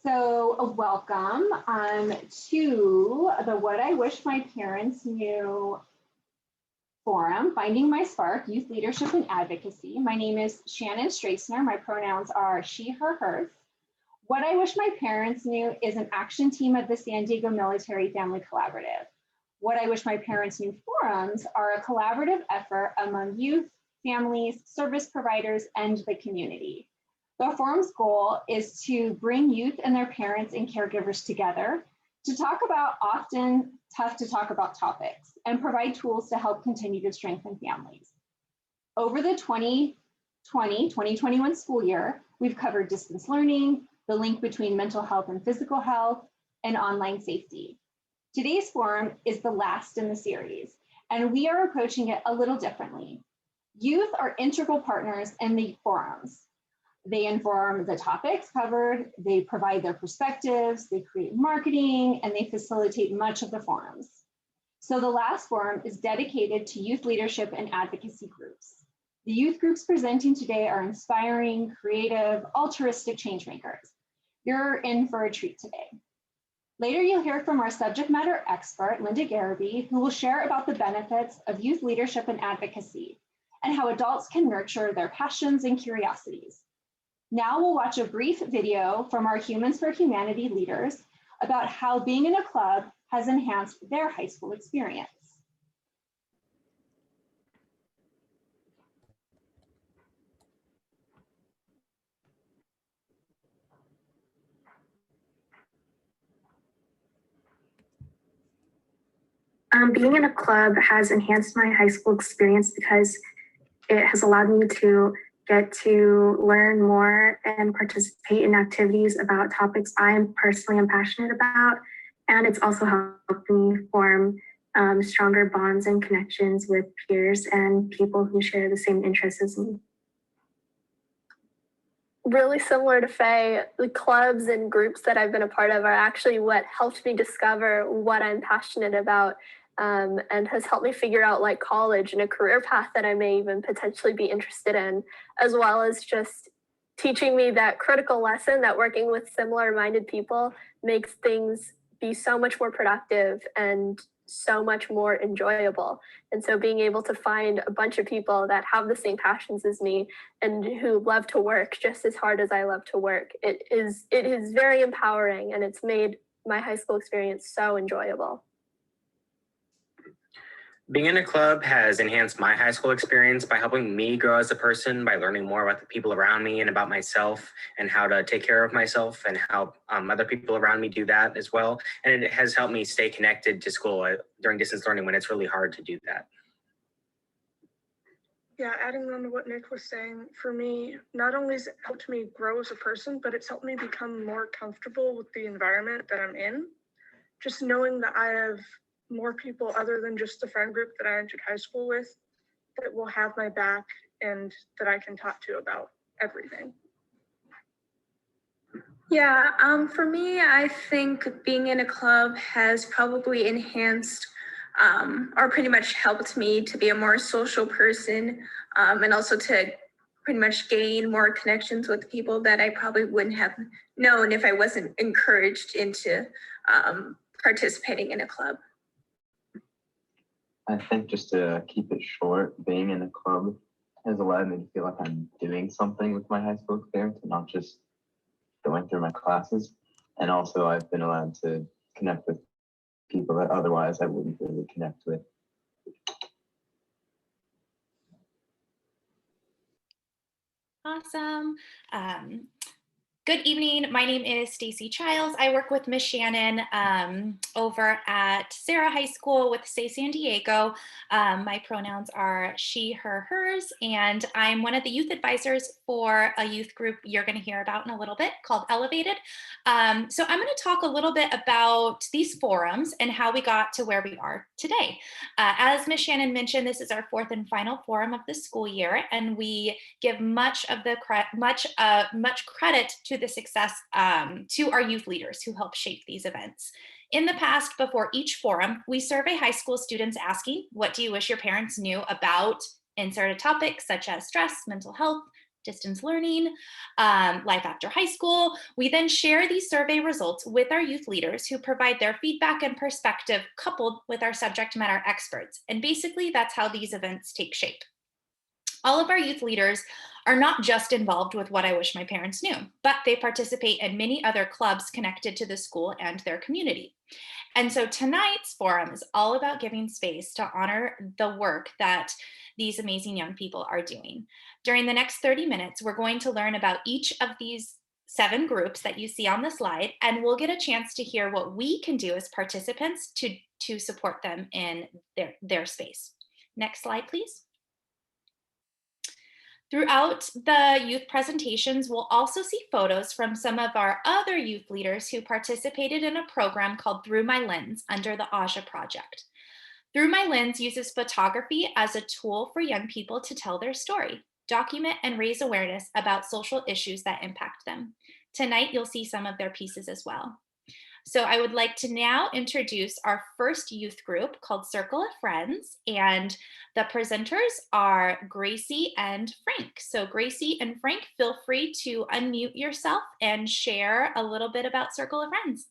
Welcome to the What I Wish My Parents Knew Forum, Finding My Spark, Youth Leadership and Advocacy. My name is Shannon Straisner. My pronouns are she, her, hers. What I Wish My Parents Knew is an action team of the San Diego Military Family Collaborative. What I Wish My Parents Knew forums are a collaborative effort among youth, families, service providers, and the community. The forum's goal is to bring youth and their parents and caregivers together to talk about often tough to talk about topics and provide tools to help continue to strengthen families. Over the 2020-2021 school year, we've covered distance learning, the link between mental health and physical health, and online safety. Today's forum is the last in the series, and we are approaching it a little differently. Youth are integral partners in the forums. They inform the topics covered, they provide their perspectives, they create marketing, and they facilitate much of the forums. So the last forum is dedicated to youth leadership and advocacy groups. The youth groups presenting today are inspiring, creative, altruistic changemakers. You're in for a treat today. Later, you'll hear from our subject matter expert, Linda Garraby, who will share about the benefits of youth leadership and advocacy and how adults can nurture their passions and curiosities. Now we'll watch a brief video from our Humans for Humanity leaders about how being in a club has enhanced their high school experience. Being in a club has enhanced my high school experience because it has allowed me to get to learn more and participate in activities about topics I personally am passionate about. And it's also helped me form stronger bonds and connections with peers and people who share the same interests as me. Really similar to Faye, the clubs and groups that I've been a part of are actually what helped me discover what I'm passionate about. And has helped me figure out like college and a career path that I may even potentially be interested in, as well as just teaching me that critical lesson that working with similar minded people makes things be so much more productive and so much more enjoyable. And so being able to find a bunch of people that have the same passions as me and who love to work just as hard as I love to work, it is very empowering, and it's made my high school experience so enjoyable. Being in a club has enhanced my high school experience by helping me grow as a person, by learning more about the people around me and about myself and how to take care of myself and how other people around me do that as well. And it has helped me stay connected to school during distance learning when it's really hard to do that. Yeah, adding on to what Nick was saying, for me, not only has it helped me grow as a person, but it's helped me become more comfortable with the environment that I'm in. Just knowing that I have more people other than just the friend group that I entered high school with that will have my back and that I can talk to about everything. Yeah, for me, I think being in a club has probably enhanced or pretty much helped me to be a more social person, and also to pretty much gain more connections with people that I probably wouldn't have known if I wasn't encouraged into participating in a club. I think, just to keep it short, being in a club has allowed me to feel like I'm doing something with my high school experience and not just going through my classes. And also I've been allowed to connect with people that otherwise I wouldn't really connect with. Awesome. Good evening. My name is Stacy Childs. I work with Miss Shannon over at Sarah High School with Say San Diego. My pronouns are she, her, hers, and I'm one of the youth advisors for a youth group you're going to hear about in a little bit called Elevated. So I'm going to talk a little bit about these forums and how we got to where we are today. As Miss Shannon mentioned, this is our fourth and final forum of the school year, and we give much credit to the success to our youth leaders who help shape these events. In the past, before each forum, we survey high school students asking, what do you wish your parents knew about insert a topic such as stress, mental health, distance learning, life after high school. We then share these survey results with our youth leaders who provide their feedback and perspective coupled with our subject matter experts. And basically that's how these events take shape. All of our youth leaders are not just involved with What I Wish My Parents Knew, but they participate in many other clubs connected to the school and their community. And so tonight's forum is all about giving space to honor the work that these amazing young people are doing. During the next 30 minutes, we're going to learn about each of these 7 groups that you see on the slide, and we'll get a chance to hear what we can do as participants to support them in their space. Next slide, please. Throughout the youth presentations, we'll also see photos from some of our other youth leaders who participated in a program called Through My Lens under the Aja Project. Through My Lens uses photography as a tool for young people to tell their story, document and raise awareness about social issues that impact them. Tonight, you'll see some of their pieces as well. So I would like to now introduce our first youth group called Circle of Friends, and the presenters are Gracie and Frank. So Gracie and Frank, feel free to unmute yourself and share a little bit about Circle of Friends.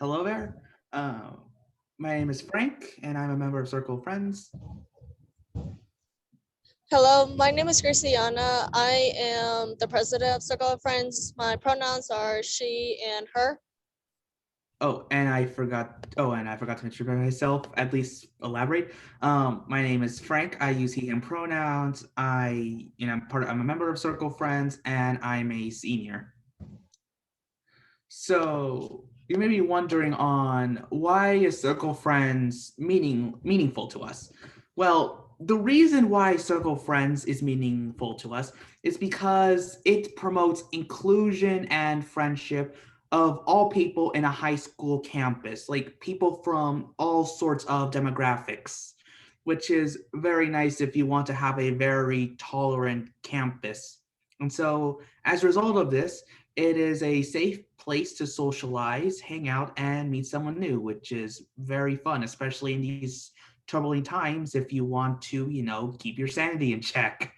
Hello there. My name is Frank, and I'm a member of Circle of Friends. Hello, my name is Graciana. I am the president of Circle of Friends. My pronouns are she and her. Oh, and I forgot to introduce myself, at least elaborate. My name is Frank. I use he, him pronouns. I'm a member of Circle of Friends, and I'm a senior. So you may be wondering on why is Circle of Friends meaningful to us? Well, the reason why Circle of Friends is meaningful to us is because it promotes inclusion and friendship of all people in a high school campus, like people from all sorts of demographics, which is very nice if you want to have a very tolerant campus. And so as a result of this, it is a safe place to socialize, hang out, and meet someone new, which is very fun, especially in these troubling times if you want to, keep your sanity in check.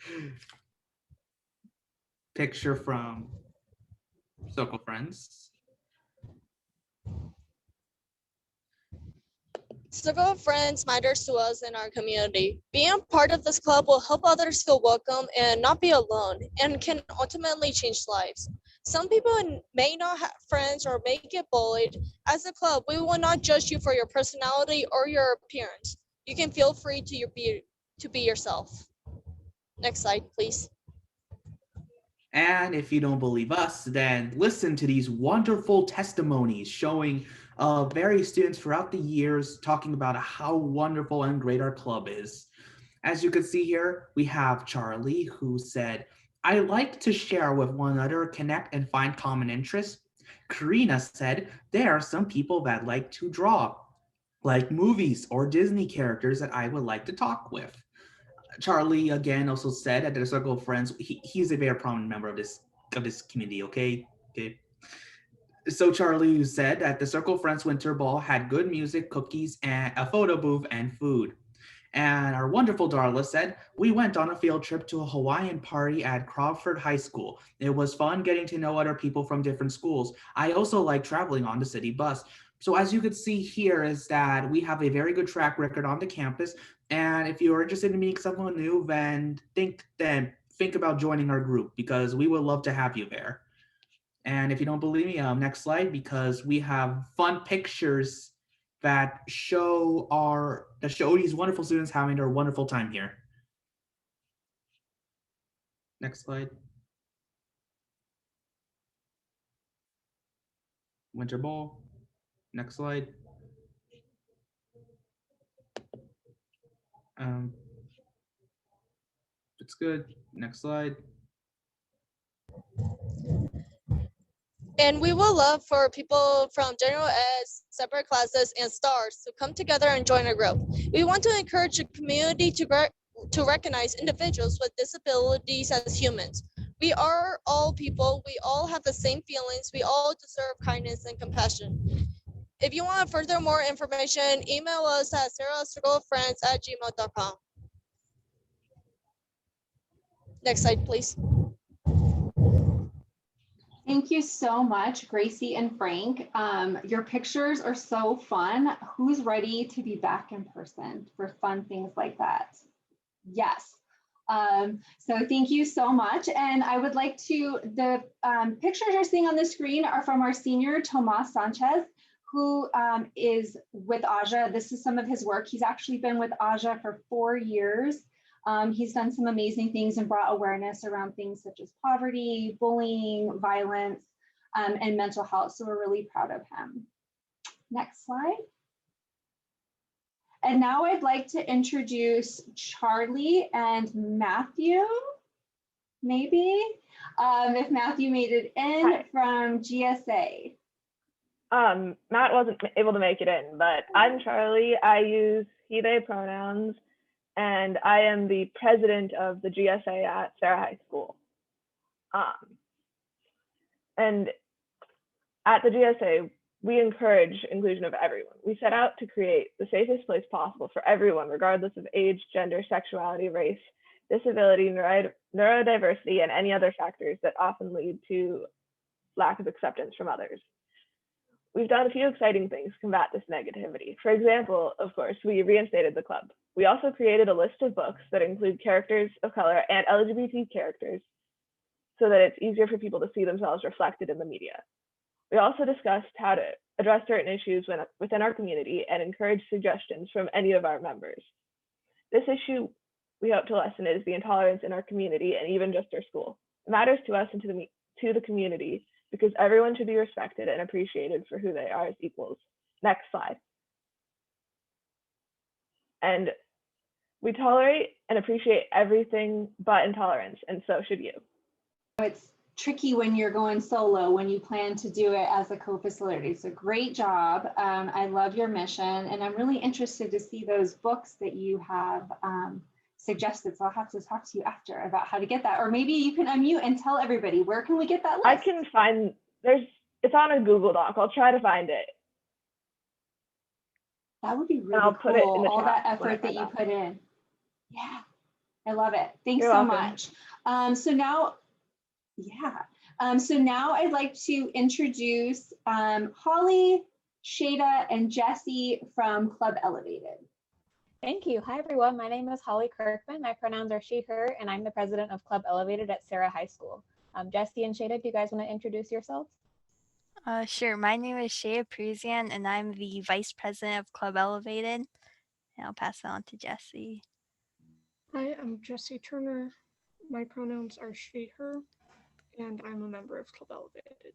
Picture from Circle Friends. Circle of Friends matters to us in our community. Being part of this club will help others feel welcome and not be alone, and can ultimately change lives. Some people may not have friends or may get bullied. As a club, we will not judge you for your personality or your appearance. You can feel free to be yourself. Next slide, please. And if you don't believe us, then listen to these wonderful testimonies showing various students throughout the years talking about how wonderful and great our club is. As you can see here, we have Charlie, who said, "I like to share with one another, connect, and find common interests." Karina said, "There are some people that like to draw, like movies or Disney characters that I would like to talk with." Charlie again also said at the Circle of Friends, he's a very prominent member of this community, okay? So Charlie said that the Circle of Friends Winter Ball had good music, cookies, and a photo booth and food. And our wonderful Darla said, "We went on a field trip to a Hawaiian party at Crawford High School. It was fun getting to know other people from different schools. I also like traveling on the city bus." So as you can see here is that we have a very good track record on the campus. And if you're interested in meeting someone new, then think about joining our group, because we would love to have you there. And if you don't believe me, next slide, because we have fun pictures that show these wonderful students having their wonderful time here. Next slide. Winter Ball. Next slide. It's good. Next slide. And we would love for people from general ed, separate classes, and stars to come together and join a group. We want to encourage the community to recognize individuals with disabilities as humans. We are all people. We all have the same feelings. We all deserve kindness and compassion. If you want further more information, email us at sarahcircleofriends@gmail.com. Next slide, please. Thank you so much, Gracie and Frank. Your pictures are so fun. Who's ready to be back in person for fun things like that? Yes. So thank you so much. And I would like to, the pictures you're seeing on the screen are from our senior, Tomas Sanchez, who is with Aja. This is some of his work. He's actually been with Aja for 4 years. He's done some amazing things and brought awareness around things such as poverty, bullying, violence, and mental health. So we're really proud of him. Next slide. And now I'd like to introduce Charlie and Matthew, maybe, if Matthew made it in. Hi. From GSA. Matt wasn't able to make it in, but I'm Charlie. I use he, they pronouns, and I am the president of the GSA at Sarah High School. And at the GSA, we encourage inclusion of everyone. We set out to create the safest place possible for everyone, regardless of age, gender, sexuality, race, disability, neurodiversity, and any other factors that often lead to lack of acceptance from others. We've done a few exciting things to combat this negativity. For example, of course, we reinstated the club. We also created a list of books that include characters of color and LGBT characters so that it's easier for people to see themselves reflected in the media. We also discussed how to address certain issues within our community and encourage suggestions from any of our members. This issue we hope to lessen is the intolerance in our community and even just our school. It matters to us and to the community because everyone should be respected and appreciated for who they are as equals. Next slide. And we tolerate and appreciate everything but intolerance, and so should you. It's tricky when you're going solo, when you plan to do it as a co-facilitator. So great job. I love your mission, and I'm really interested to see those books that you have suggested. So I'll have to talk to you after about how to get that, or maybe you can unmute and tell everybody, where can we get that list? I can find, it's on a Google Doc. I'll try to find it. That would be really I'll cool. put it in the all chat that effort that you put in. Yeah, I love it. Thanks You're so welcome. much. So now I'd like to introduce Holly, Shada, and Jesse from Club Elevated. Thank you. Hi, everyone. My name is Holly Kirkman. My pronouns are she, her, and I'm the president of Club Elevated at Sarah High School. Jesse and Shada, do you guys want to introduce yourselves? Sure. My name is Shea Parisian, and I'm the vice president of Club Elevated. And I'll pass it on to Jesse. Hi, I'm Jesse Turner. My pronouns are she, her, and I'm a member of Club Elevated.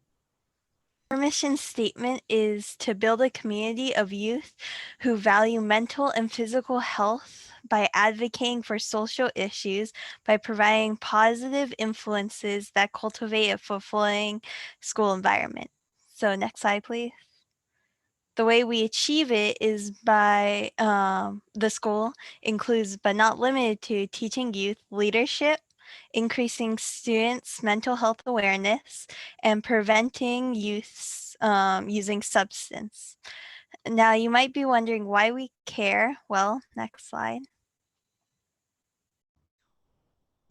Our mission statement is to build a community of youth who value mental and physical health by advocating for social issues, by providing positive influences that cultivate a fulfilling school environment. So next slide, please. The way we achieve it is by the school includes, but not limited to, teaching youth leadership, increasing students' mental health awareness, and preventing youths using substance. Now, you might be wondering why we care. Well, next slide.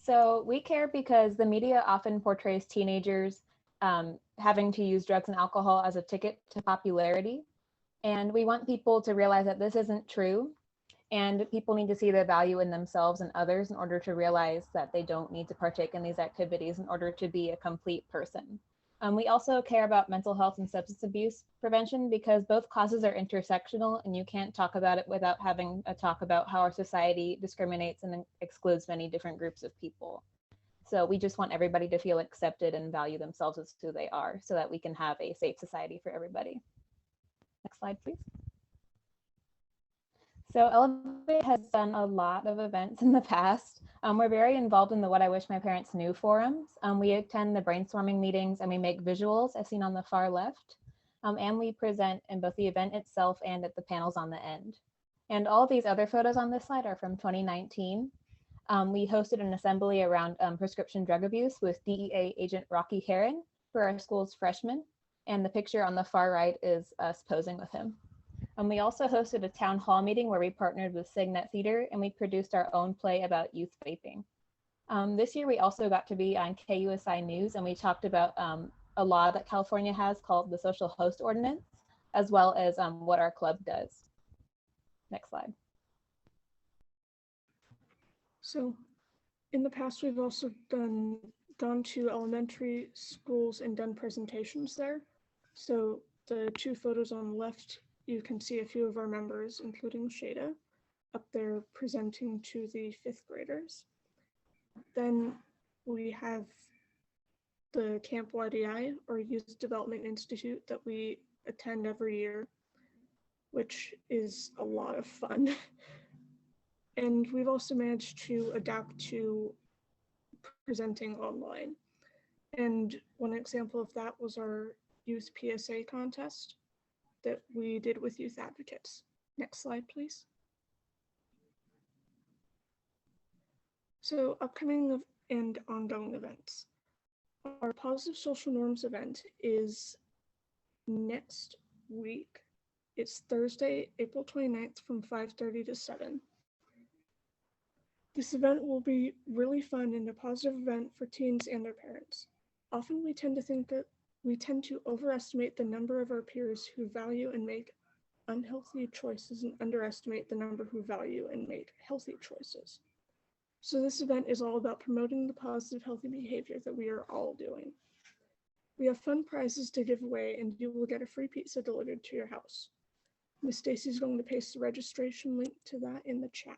So we care because the media often portrays teenagers having to use drugs and alcohol as a ticket to popularity. And we want people to realize that this isn't true. And people need to see the value in themselves and others in order to realize that they don't need to partake in these activities in order to be a complete person. We also care about mental health and substance abuse prevention because both causes are intersectional and you can't talk about it without having a talk about how our society discriminates and excludes many different groups of people. So we just want everybody to feel accepted and value themselves as who they are so that we can have a safe society for everybody. Next slide, please. So Elevate has done a lot of events in the past. We're very involved in the What I Wish My Parents Knew forums. We attend the brainstorming meetings and we make visuals as seen on the far left. And we present in both the event itself and at the panels on the end. And all of these other photos on this slide are from 2019. We hosted an assembly around prescription drug abuse with DEA agent Rocky Heron for our school's freshmen. And the picture on the far right is us posing with him. We also hosted a town hall meeting where we partnered with Signet Theater and we produced our own play about youth vaping. This year, we also got to be on KUSI News, and we talked about a law that California has called the Social Host Ordinance, as well as what our club does. Next slide. So in the past, we've also gone to elementary schools and done presentations there. So the two photos on the left, you can see a few of our members, including Shada, up there presenting to the 5th graders. Then we have the Camp YDI, or Youth Development Institute, that we attend every year, which is a lot of fun. And we've also managed to adapt to presenting online. And one example of that was our youth PSA contest that we did with youth advocates. Next slide, please. So upcoming and ongoing events. Our Positive Social Norms event is next week. It's Thursday, April 29th from 5:30 to 7. This event will be really fun and a positive event for teens and their parents. Often we tend to overestimate the number of our peers who value and make unhealthy choices and underestimate the number who value and make healthy choices. So this event is all about promoting the positive, healthy behavior that we are all doing. We have fun prizes to give away, and you will get a free pizza delivered to your house. Miss Stacy is going to paste the registration link to that in the chat.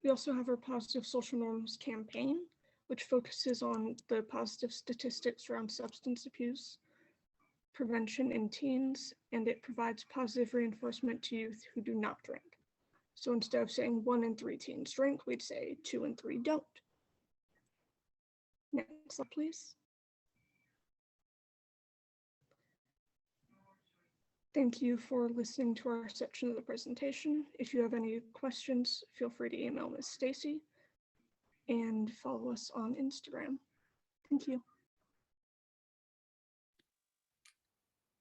We also have our Positive Social Norms campaign, which focuses on the positive statistics around substance abuse prevention in teens, and it provides positive reinforcement to youth who do not drink. So instead of saying 1 in 3 teens drink, we'd say 2 in 3 don't. Next slide, please. Thank you for listening to our section of the presentation. If you have any questions, feel free to email Ms. Stacy and follow us on Instagram. Thank you.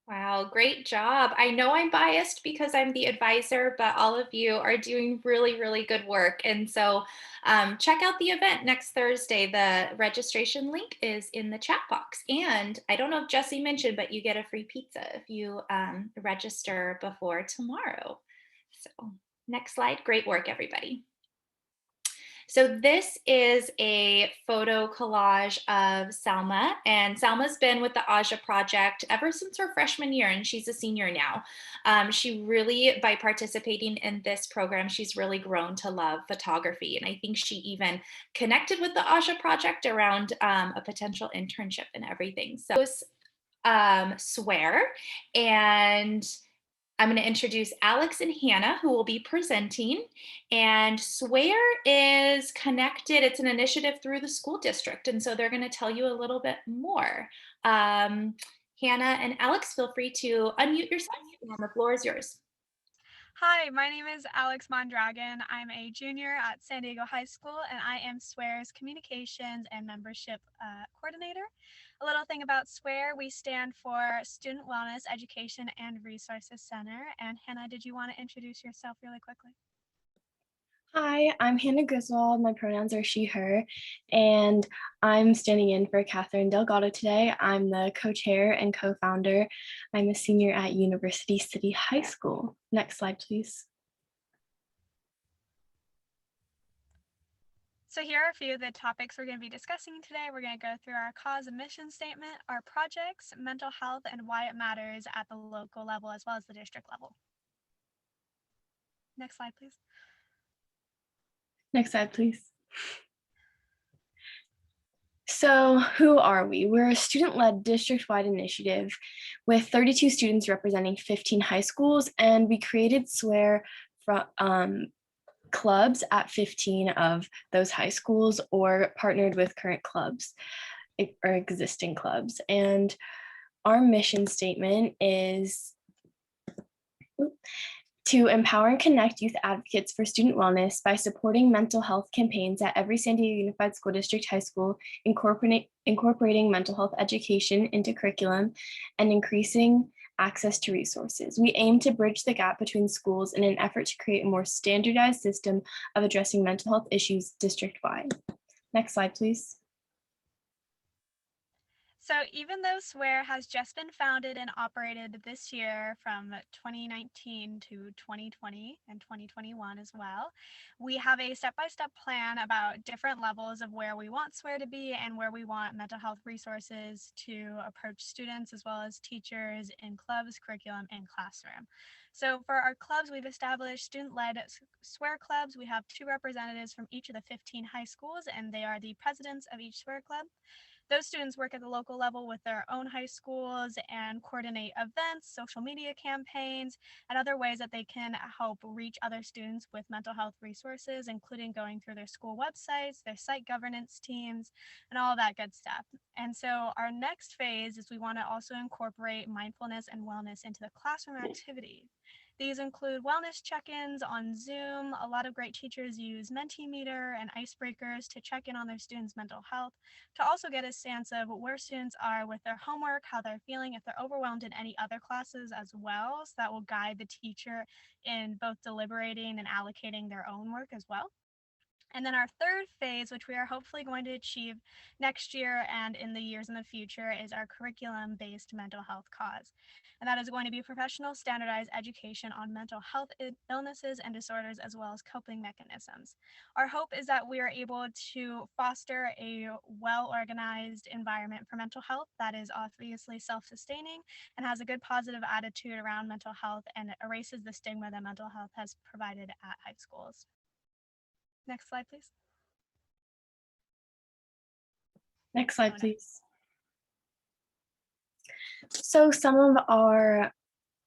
Wow, great job. I know I'm biased because I'm the advisor, but all of you are doing really, really good work. And so check out the event next Thursday. The registration link is in the chat box. And I don't know if Jesse mentioned, but you get a free pizza if you register before tomorrow. So next slide. Great work, everybody. So this is a photo collage of Salma, and Salma's been with the Aja Project ever since her freshman year, and she's a senior now. She really, by participating in this program, she's really grown to love photography, and I think she even connected with the Aja Project around a potential internship and everything. So Swear, and I'm going to introduce Alex and Hannah, who will be presenting. And Swear is connected. It's an initiative through the school district. And so they're going to tell you a little bit more. Hannah and Alex, feel free to unmute yourself. And the floor is yours. Hi, my name is Alex Mondragon. I'm a junior at San Diego High School, and I am SWEAR's Communications and Membership Coordinator. A little thing about SWEAR, we stand for Student Wellness Education and Resources Center. And Hannah, did you want to introduce yourself really quickly? Hi, I'm Hannah Griswold. My pronouns are she, her, and I'm standing in for Catherine Delgado today. I'm the co-chair and co-founder. I'm a senior at University City High School. Next slide, please. So here are a few of the topics we're going to be discussing today. We're going to go through our cause and mission statement, our projects, mental health, and why it matters at the local level as well as the district level. Next slide, please. Next slide, please. So who are we? We're a student-led district-wide initiative with 32 students representing 15 high schools, and we created SWEAR from clubs at 15 of those high schools or partnered with current clubs or existing clubs. And our mission statement is to empower and connect youth advocates for student wellness by supporting mental health campaigns at every San Diego Unified School District high school, incorporating mental health education into curriculum, and increasing access to resources. We aim to bridge the gap between schools in an effort to create a more standardized system of addressing mental health issues district-wide. Next slide, please. So even though SWARE has just been founded and operated this year from 2019 to 2020 and 2021 as well, we have a step-by-step plan about different levels of where we want SWARE to be and where we want mental health resources to approach students as well as teachers in clubs, curriculum, and classroom. So for our clubs, we've established student-led SWARE clubs. We have 2 representatives from each of the 15 high schools, and they are the presidents of each SWARE club. Those students work at the local level with their own high schools and coordinate events, social media campaigns, and other ways that they can help reach other students with mental health resources, including going through their school websites, their site governance teams, and all that good stuff. And so our next phase is we want to also incorporate mindfulness and wellness into the classroom activity. These include wellness check-ins on Zoom. A lot of great teachers use Mentimeter and icebreakers to check in on their students' mental health, to also get a sense of where students are with their homework, how they're feeling, if they're overwhelmed in any other classes as well. So that will guide the teacher in both deliberating and allocating their own work as well. And then our third phase, which we are hopefully going to achieve next year and in the years in the future, is our curriculum-based mental health cause. And that is going to be professional standardized education on mental health illnesses and disorders, as well as coping mechanisms. Our hope is that we are able to foster a well-organized environment for mental health that is obviously self-sustaining and has a good positive attitude around mental health and erases the stigma that mental health has provided at high schools. Next slide, please. Next slide, please. So some of our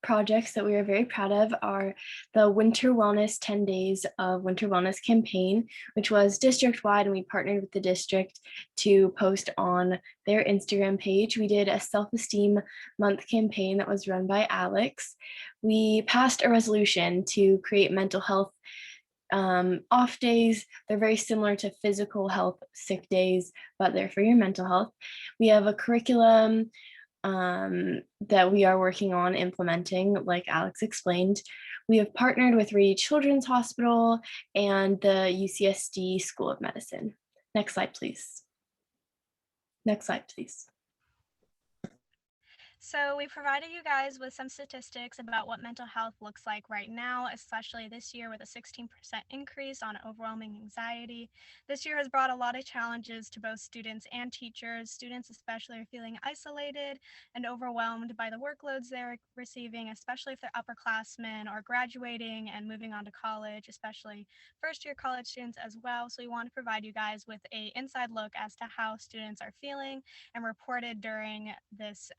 projects that we are very proud of are the Winter Wellness 10 Days of Winter Wellness campaign, which was district-wide, and we partnered with the district to post on their Instagram page. We did a self-esteem month campaign that was run by Alex. We passed a resolution to create mental health off days. They're very similar to physical health sick days, but they're for your mental health. We have a curriculum that we are working on implementing, like Alex explained. We have partnered with Rady Children's Hospital and the UCSD School of Medicine. Next slide, please. Next slide, please. So we provided you guys with some statistics about what mental health looks like right now, especially this year with a 16% increase on overwhelming anxiety. This year has brought a lot of challenges to both students and teachers. Students especially are feeling isolated and overwhelmed by the workloads they're receiving, especially if they're upperclassmen or graduating and moving on to college, especially first-year college students as well. So we want to provide you guys with an inside look as to how students are feeling and reported during this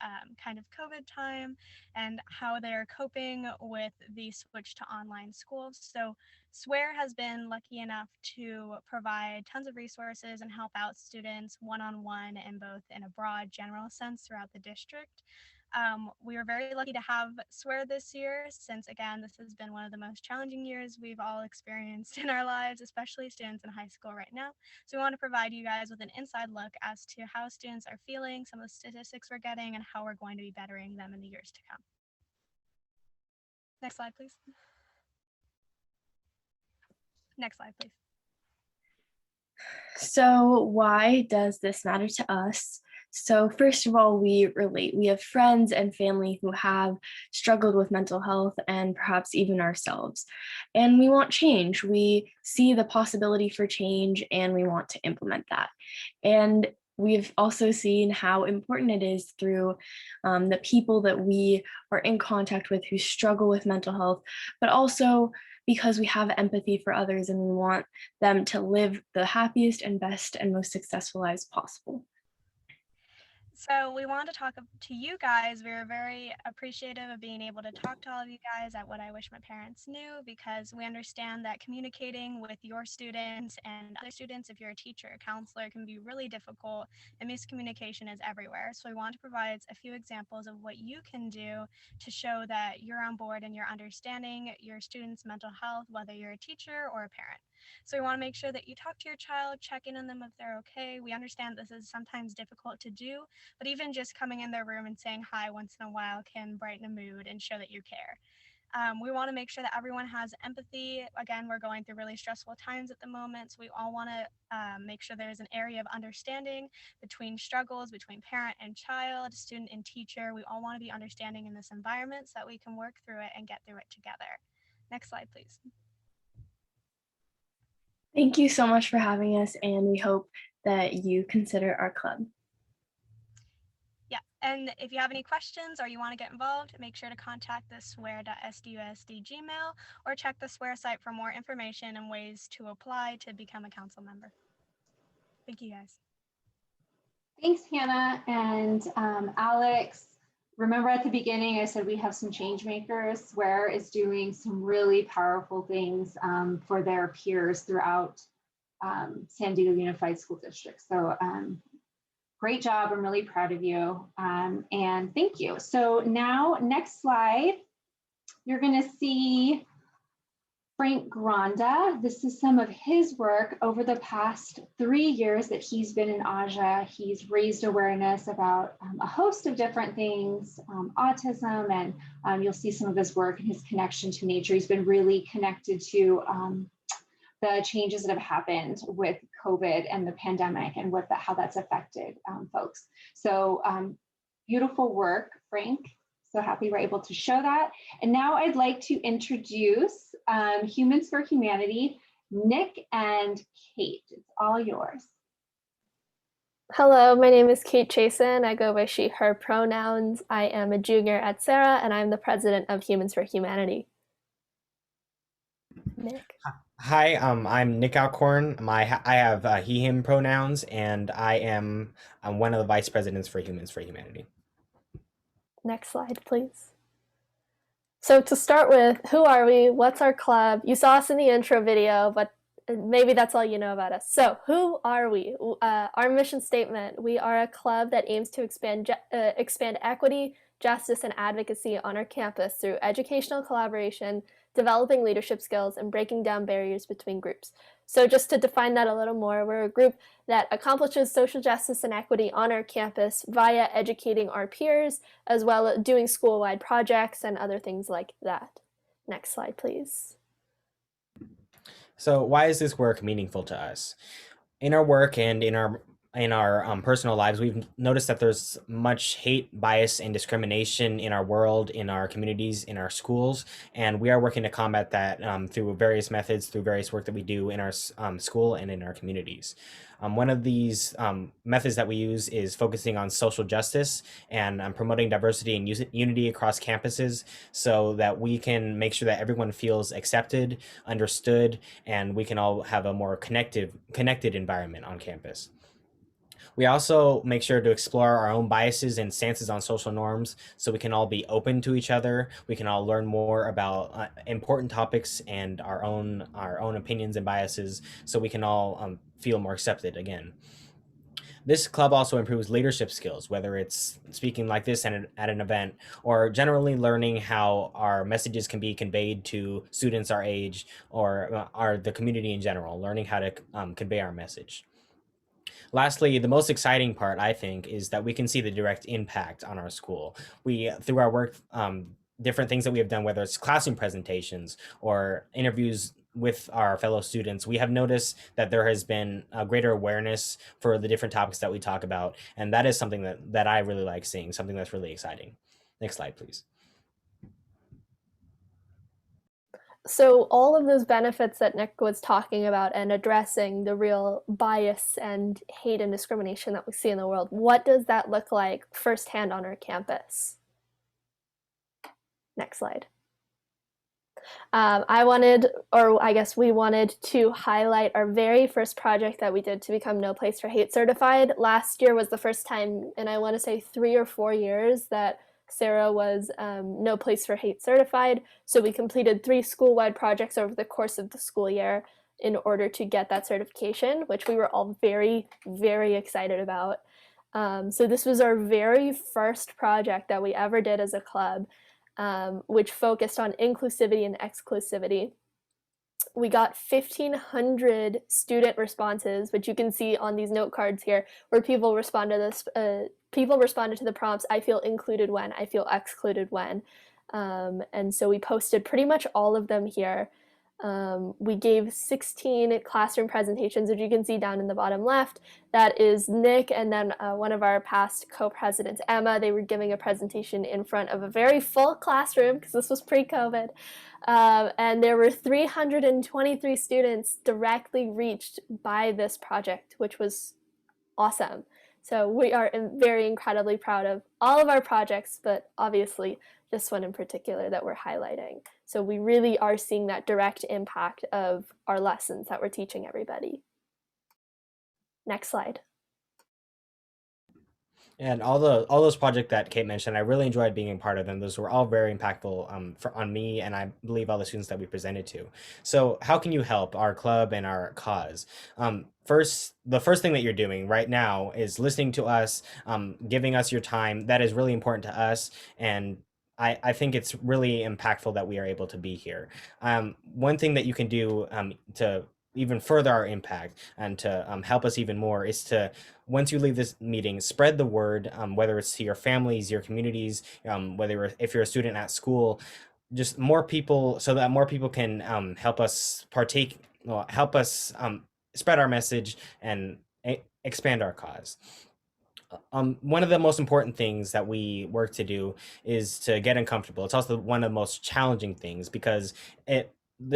kind of COVID time and how they're coping with the switch to online schools. So SWARE has been lucky enough to provide tons of resources and help out students one-on-one and both in a broad general sense throughout the district. We were very lucky to have SWARE this year since, again, this has been one of the most challenging years we've all experienced in our lives, especially students in high school right now. So we want to provide you guys with an inside look as to how students are feeling, some of the statistics we're getting, and how we're going to be bettering them in the years to come. Next slide, please. Next slide, please. So why does this matter to us? So first of all, we relate. We have friends and family who have struggled with mental health and perhaps even ourselves. And we want change. We see the possibility for change and we want to implement that. And we've also seen how important it is through the people that we are in contact with who struggle with mental health, but also because we have empathy for others and we want them to live the happiest and best and most successful lives possible. So we wanted to talk to you guys. We were very appreciative of being able to talk to all of you guys at What I Wish My Parents Knew, because we understand that communicating with your students and other students, if you're a teacher or counselor, can be really difficult, and miscommunication is everywhere. So we want to provide a few examples of what you can do to show that you're on board and you're understanding your students' mental health, whether you're a teacher or a parent. So we want to make sure that you talk to your child, check in on them if they're okay. We understand this is sometimes difficult to do, but even just coming in their room and saying hi once in a while can brighten a mood and show that you care. We want to make sure that everyone has empathy. Again, we're going through really stressful times at the moment, so we all want to make sure there's an area of understanding between struggles, between parent and child, student and teacher. We all want to be understanding in this environment so that we can work through it and get through it together. Next slide, please. Thank you so much for having us, and we hope that you consider our club. Yeah, and if you have any questions or you want to get involved, make sure to contact the swear.sdusd Gmail or check the Swear site for more information and ways to apply to become a council member. Thank you, guys. Thanks, Hannah and Alex. Remember at the beginning, I said we have some change makers. Swear is doing some really powerful things for their peers throughout San Diego Unified School District. So great job. I'm really proud of you. And thank you. So now, next slide, you're going to see Frank Granda. This is some of his work over the past 3 years that he's been in Aja. He's raised awareness about a host of different things, autism, and you'll see some of his work and his connection to nature. He's been really connected to the changes that have happened with COVID and the pandemic and how that's affected folks. So beautiful work, Frank. So happy we're able to show that. And now I'd like to introduce Humans for Humanity, Nick and Kate. It's all yours. Hello, my name is Kate Chasen. I go by she, her pronouns. I am a junior at Sarah, and I'm the president of Humans for Humanity. Nick. Hi, I'm Nick Alcorn. I have he, him pronouns, and I'm one of the vice presidents for Humans for Humanity. Next slide, please. So to start with, who are we? What's our club? You saw us in the intro video, but maybe that's all you know about us. So who are we? Our mission statement, we are a club that aims to expand equity, justice, and advocacy on our campus through educational collaboration, developing leadership skills, and breaking down barriers between groups. So just to define that a little more, we're a group that accomplishes social justice and equity on our campus via educating our peers, as well as doing school-wide projects and other things like that. Next slide, please. So why is this work meaningful to us? In our work and in our personal lives, we've noticed that there's much hate, bias, and discrimination in our world, in our communities, in our schools, and we are working to combat that through various methods, through various work that we do in our school and in our communities. One of these methods that we use is focusing on social justice and promoting diversity and unity across campuses so that we can make sure that everyone feels accepted, understood, and we can all have a more connected environment on campus. We also make sure to explore our own biases and stances on social norms so we can all be open to each other. We can all learn more about important topics and our own opinions and biases so we can all feel more accepted again. This club also improves leadership skills, whether it's speaking like this at an event or generally learning how our messages can be conveyed to students our age or the community in general, learning how to convey our message. Lastly, the most exciting part, I think, is that we can see the direct impact on our school. Through our work, different things that we have done, whether it's classroom presentations or interviews with our fellow students, we have noticed that there has been a greater awareness for the different topics that we talk about. And that is something that I really like seeing, something that's really exciting. Next slide, please. So all of those benefits that Nick was talking about and addressing the real bias and hate and discrimination that we see in the world, what does that look like firsthand on our campus? Next slide. We wanted to highlight our very first project that we did to become No Place for Hate certified. Last year was the first time, and I want to say 3 or 4 years, that Sarah was No Place for Hate certified. So we completed 3 school-wide projects over the course of the school year in order to get that certification, which we were all very, very excited about. So this was our very first project that we ever did as a club, which focused on inclusivity and exclusivity. we got 1,500 student responses, which you can see on these note cards here, where people responded to the prompts, I feel included when, I feel excluded when. And so we posted pretty much all of them here. We gave 16 classroom presentations, which you can see down in the bottom left. That is Nick and then one of our past co-presidents, Emma. They were giving a presentation in front of a very full classroom because this was pre-COVID. And there were 323 students directly reached by this project, which was awesome. So we are very incredibly proud of all of our projects, but obviously this one in particular that we're highlighting. So we really are seeing that direct impact of our lessons that we're teaching everybody. Next slide. And all those projects that Kate mentioned, I really enjoyed being a part of them. Those were all very impactful on me, and I believe all the students that we presented to. So how can you help our club and our cause? The first thing that you're doing right now is listening to us, giving us your time. That is really important to us, and I think it's really impactful that we are able to be here. One thing that you can do to even further our impact and to help us even more is to, once you leave this meeting, spread the word, whether it's to your families, your communities, if you're a student at school, just more people, so that more people can help us help us spread our message and expand our cause. One of the most important things that we work to do is to get uncomfortable. It's also one of the most challenging things because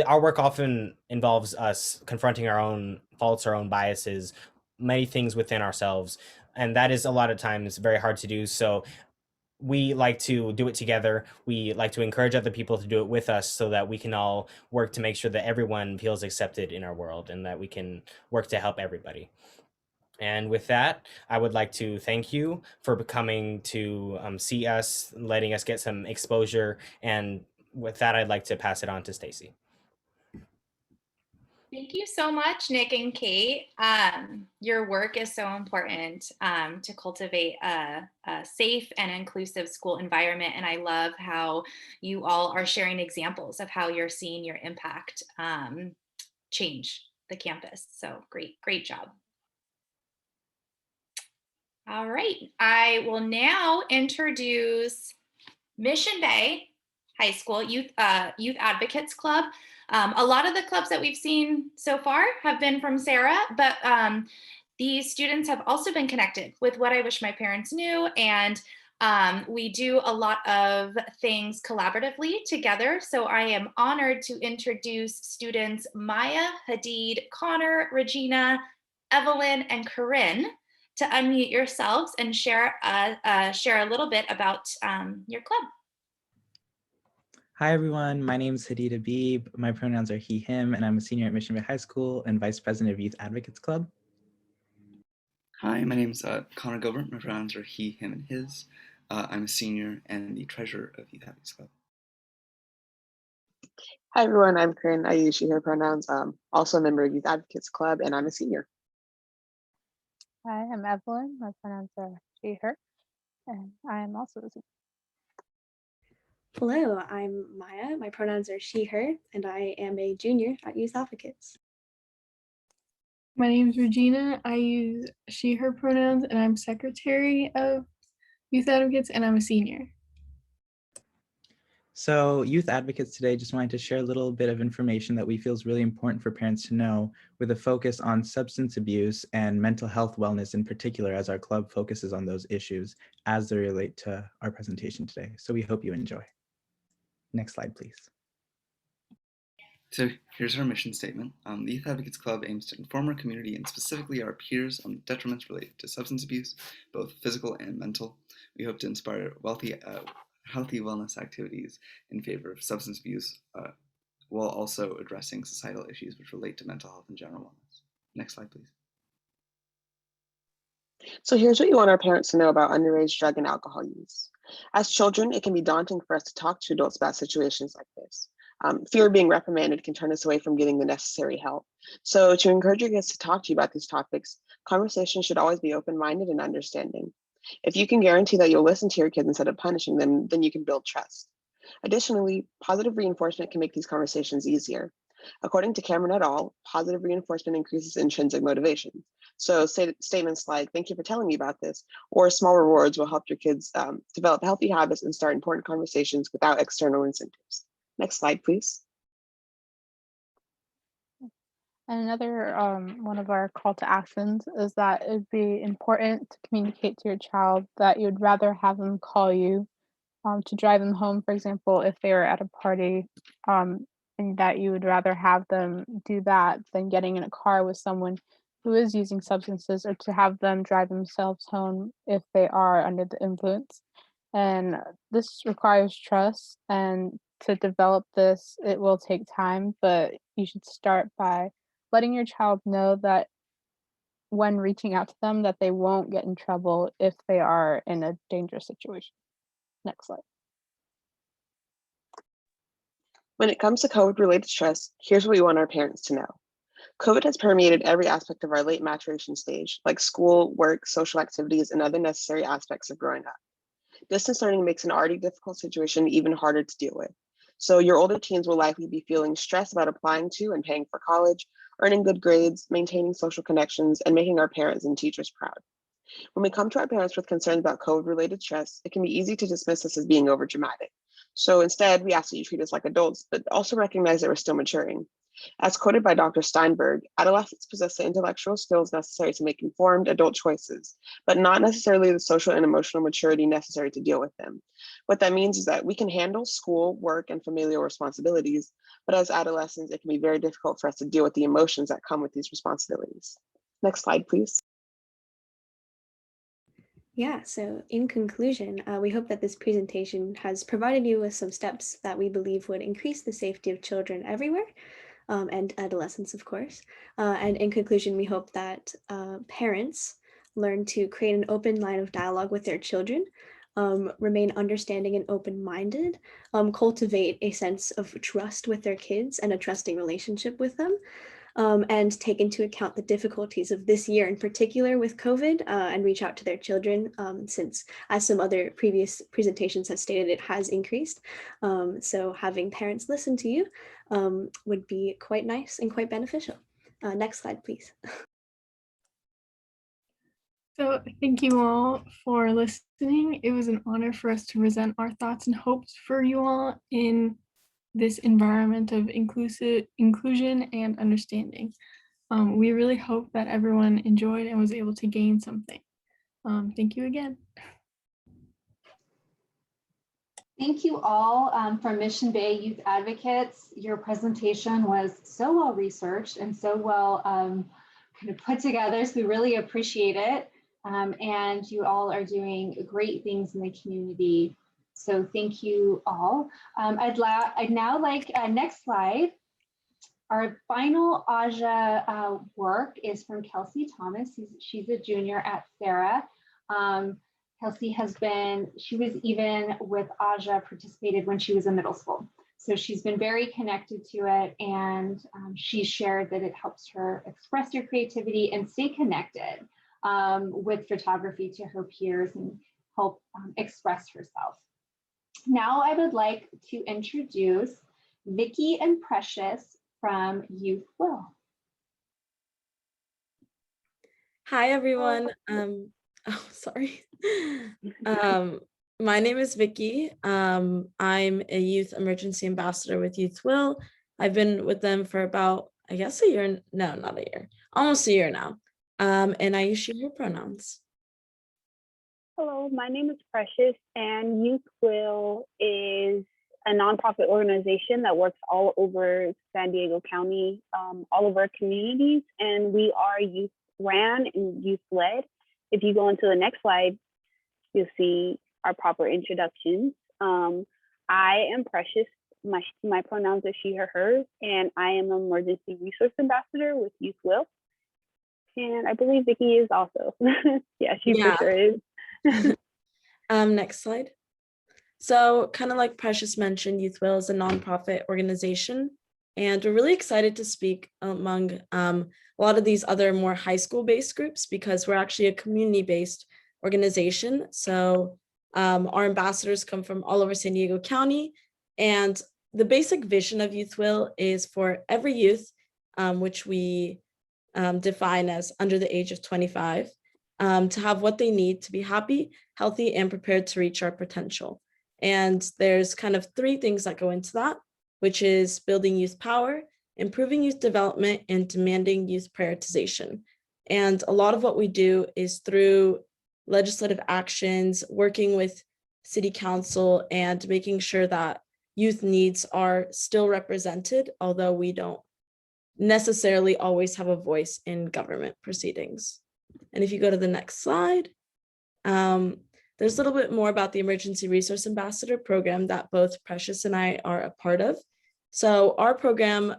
our work often involves us confronting our own faults, our own biases, many things within ourselves. And that is a lot of times very hard to do. So we like to do it together. We like to encourage other people to do it with us so that we can all work to make sure that everyone feels accepted in our world and that we can work to help everybody. And with that, I would like to thank you for coming to see us, letting us get some exposure. And with that, I'd like to pass it on to Stacy. Thank you so much, Nick and Kate. Your work is so important to cultivate a safe and inclusive school environment. And I love how you all are sharing examples of how you're seeing your impact change the campus. So great job. All right, I will now introduce Mission Bay High School Youth Advocates Club. A lot of the clubs that we've seen so far have been from Sarah, but these students have also been connected with What I Wish My Parents Knew, and we do a lot of things collaboratively together. So I am honored to introduce students Maya, Hadid, Connor, Regina, Evelyn, and Corinne to unmute yourselves and share a little bit about your club. Hi, everyone. My name is Hadid Habib. My pronouns are he, him, and I'm a senior at Mission Bay High School and vice president of Youth Advocates Club. Hi, my name is Connor Gilbert. My pronouns are he, him, and his. I'm a senior and the treasurer of Youth Advocates Club. Hi, everyone. I'm Corinne. I use she, her pronouns. Also a member of Youth Advocates Club, and I'm a senior. Hi, I'm Evelyn. My pronouns are she, her, and I am also a senior. Hello, I'm Maya. My pronouns are she, her, and I am a junior at Youth Advocates. My name is Regina. I use she, her pronouns, and I'm secretary of Youth Advocates, and I'm a senior. So Youth Advocates today just wanted to share a little bit of information that we feel is really important for parents to know, with a focus on substance abuse and mental health wellness in particular, as our club focuses on those issues as they relate to our presentation today. So we hope you enjoy. Next slide, please. So here's our mission statement. The Youth Advocates Club aims to inform our community and specifically our peers on the detriments related to substance abuse, both physical and mental. We hope to inspire healthy wellness activities in favor of substance abuse while also addressing societal issues which relate to mental health and general wellness. Next slide, please. So here's what you want our parents to know about underage drug and alcohol use. As children, it can be daunting for us to talk to adults about situations like this. Fear of being reprimanded can turn us away from getting the necessary help. So to encourage your kids to talk to you about these topics, conversations should always be open-minded and understanding. If you can guarantee that you'll listen to your kids instead of punishing them, then you can build trust. Additionally, positive reinforcement can make these conversations easier. According to Cameron et al., positive reinforcement increases intrinsic motivation. So statements like, thank you for telling me about this, or small rewards will help your kids develop healthy habits and start important conversations without external incentives. Next slide, please. And another one of our call to actions is that it'd be important to communicate to your child that you'd rather have them call you to drive them home, for example, if they were at a party, and that you would rather have them do that than getting in a car with someone who is using substances, or to have them drive themselves home if they are under the influence. And this requires trust, and to develop this, it will take time, but you should start by letting your child know that when reaching out to them, that they won't get in trouble if they are in a dangerous situation. Next slide. When it comes to COVID-related stress, here's what we want our parents to know. COVID has permeated every aspect of our late maturation stage, like school, work, social activities, and other necessary aspects of growing up. Distance learning makes an already difficult situation even harder to deal with. So your older teens will likely be feeling stressed about applying to and paying for college, earning good grades, maintaining social connections, and making our parents and teachers proud. When we come to our parents with concerns about COVID-related stress, it can be easy to dismiss this as being overdramatic. So instead, we ask that you treat us like adults, but also recognize that we're still maturing. As quoted by Dr. Steinberg, adolescents possess the intellectual skills necessary to make informed adult choices, but not necessarily the social and emotional maturity necessary to deal with them. What that means is that we can handle school, work, and familial responsibilities, but as adolescents, it can be very difficult for us to deal with the emotions that come with these responsibilities. Next slide, please. Yeah, so in conclusion, we hope that this presentation has provided you with some steps that we believe would increase the safety of children everywhere, and adolescents, of course. And in conclusion, we hope that parents learn to create an open line of dialogue with their children, remain understanding and open-minded, cultivate a sense of trust with their kids and a trusting relationship with them, and take into account the difficulties of this year in particular with COVID, and reach out to their children, since, as some other previous presentations have stated, it has increased. So having parents listen to you would be quite nice and quite beneficial. Next slide, please. So thank you all for listening. It was an honor for us to present our thoughts and hopes for you all in this environment of inclusion and understanding. We really hope that everyone enjoyed and was able to gain something. Thank you again. Thank you all from Mission Bay Youth Advocates. Your presentation was so well researched and so well kind of put together, so we really appreciate it. And you all are doing great things in the community. So thank you all. I'd now like, next slide. Our final AJA work is from Kelsey Thomas. She's a junior at Sarah. Kelsey she was even with AJA, participated when she was in middle school. So she's been very connected to it, and she shared that it helps her express her creativity and stay connected with photography to her peers and help express herself. Now I would like to introduce Vicki and Precious from Youth Will. Hi, everyone. Sorry. My name is Vicki. I'm a youth emergency ambassador with Youth Will. I've been with them for about, I guess, a year. No, not a year. Almost a year now. And I use she, her pronouns. Hello, my name is Precious, and Youth Will is a nonprofit organization that works all over San Diego County, all of our communities, and we are youth ran and youth led. If you go into the next slide, you'll see our proper introductions. I am Precious. My pronouns are she, her, hers, and I am an emergency resource ambassador with Youth Will. And I believe Vicki is also. Yeah, she for sure is. Next slide. So kind of like Precious mentioned, Youth Will is a nonprofit organization, and we're really excited to speak among a lot of these other more high school based groups, because we're actually a community based organization. So our ambassadors come from all over San Diego County, and the basic vision of Youth Will is for every youth, which we define as under the age of 25, to have what they need to be happy, healthy, and prepared to reach our potential. And there's kind of 3 things that go into that, which is building youth power, improving youth development, and demanding youth prioritization. And a lot of what we do is through legislative actions, working with city council, and making sure that youth needs are still represented, although we don't necessarily always have a voice in government proceedings. And if you go to the next slide, there's a little bit more about the Emergency Resource Ambassador program that both Precious and I are a part of. So our program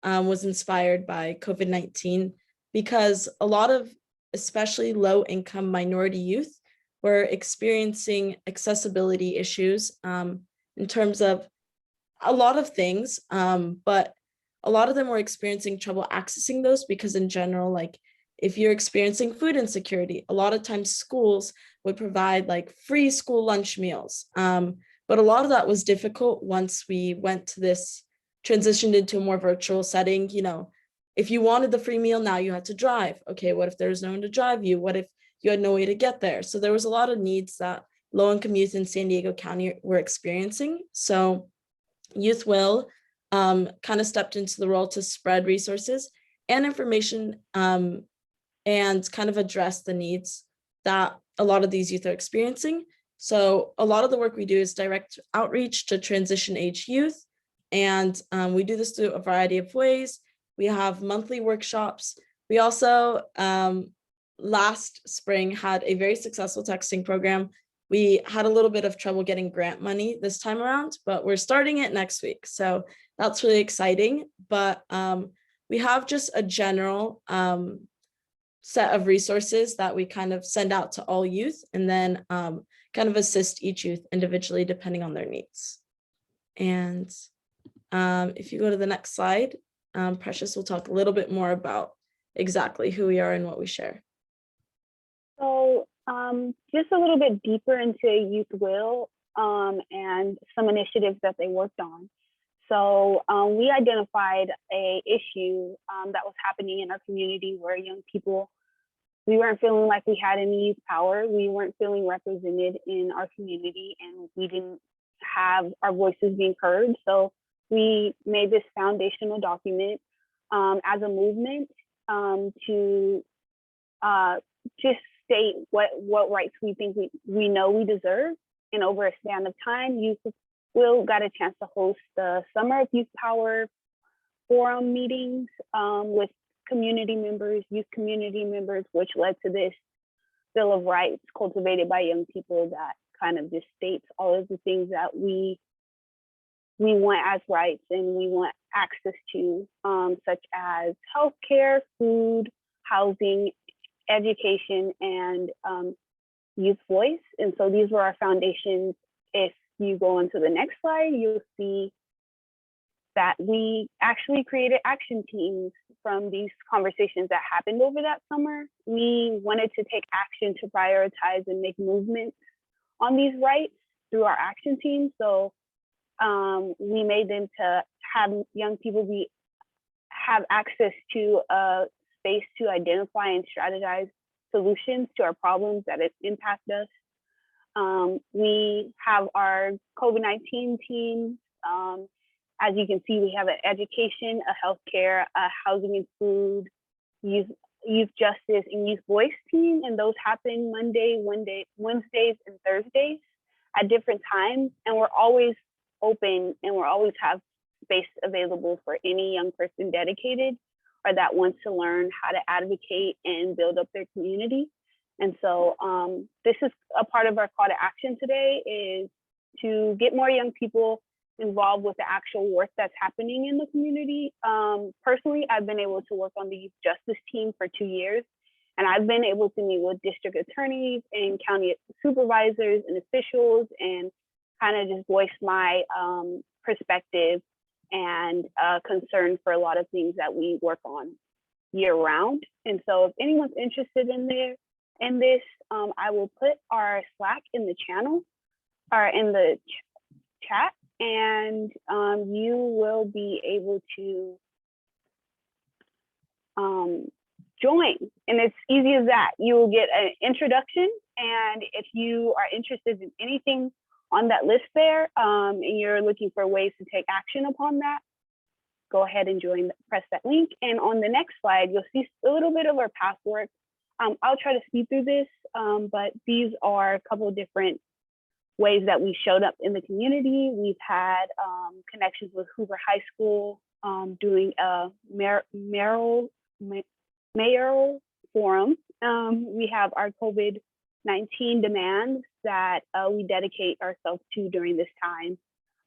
was inspired by COVID-19 because a lot of especially low-income minority youth were experiencing accessibility issues in terms of a lot of things, but a lot of them were experiencing trouble accessing those because in general, like if you're experiencing food insecurity, a lot of times schools would provide like free school lunch meals. But a lot of that was difficult once we went to this, transitioned into a more virtual setting. You know, if you wanted the free meal, now you had to drive. Okay, what if there's no one to drive you? What if you had no way to get there? So there was a lot of needs that low-income youth in San Diego County were experiencing. So Youth Will kind of stepped into the role to spread resources and information and kind of address the needs that a lot of these youth are experiencing. So a lot of the work we do is direct outreach to transition age youth. And we do this through a variety of ways. We have monthly workshops. We also, last spring, had a very successful texting program. We had a little bit of trouble getting grant money this time around, but we're starting it next week. So that's really exciting. But we have just a general set of resources that we kind of send out to all youth and then kind of assist each youth individually depending on their needs. And if you go to the next slide, Precious will talk a little bit more about exactly who we are and what we share. So just a little bit deeper into Youth Will and some initiatives that they worked on. So we identified a issue that was happening in our community where young people, we weren't feeling like we had any youth power. We weren't feeling represented in our community and we didn't have our voices being heard. So we made this foundational document as a movement to just state what rights we think we know we deserve. And over a span of time, Youth Will got a chance to host the Summer of Youth Power Forum meetings with community members, youth community members, which led to this Bill of Rights cultivated by young people that kind of just states all of the things that we want as rights and we want access to, such as healthcare, food, housing, education, and youth voice. And so these were our foundations. If you go on to the next slide, you'll see that we actually created action teams from these conversations that happened over that summer. We wanted to take action to prioritize and make movements on these rights through our action teams. So we made them to have young people have access to a space to identify and strategize solutions to our problems that impact us. We have our COVID-19 teams. As you can see, we have an education, a healthcare, a housing and food, youth justice, and youth voice team. And those happen Wednesdays, and Thursdays at different times. And we're always open and we'll always have space available for any young person dedicated or that wants to learn how to advocate and build up their community. And so this is a part of our call to action today, is to get more young people involved with the actual work that's happening in the community. Personally, I've been able to work on the youth justice team for 2 years, and I've been able to meet with district attorneys and county supervisors and officials and kind of just voice my perspective and concern for a lot of things that we work on year round. And so if anyone's interested in this, I will put our Slack in the channel or in the chat. and you will be able to join. And it's easy as that. You will get an introduction, and if you are interested in anything on that list there, and you're looking for ways to take action upon that, go ahead and join, press that link. And on the next slide, you'll see a little bit of our past work. I'll try to speed through this, but these are a couple of different ways that we showed up in the community. We've had connections with Hoover High School, doing a mayoral forum. We have our COVID-19 demands that we dedicate ourselves to during this time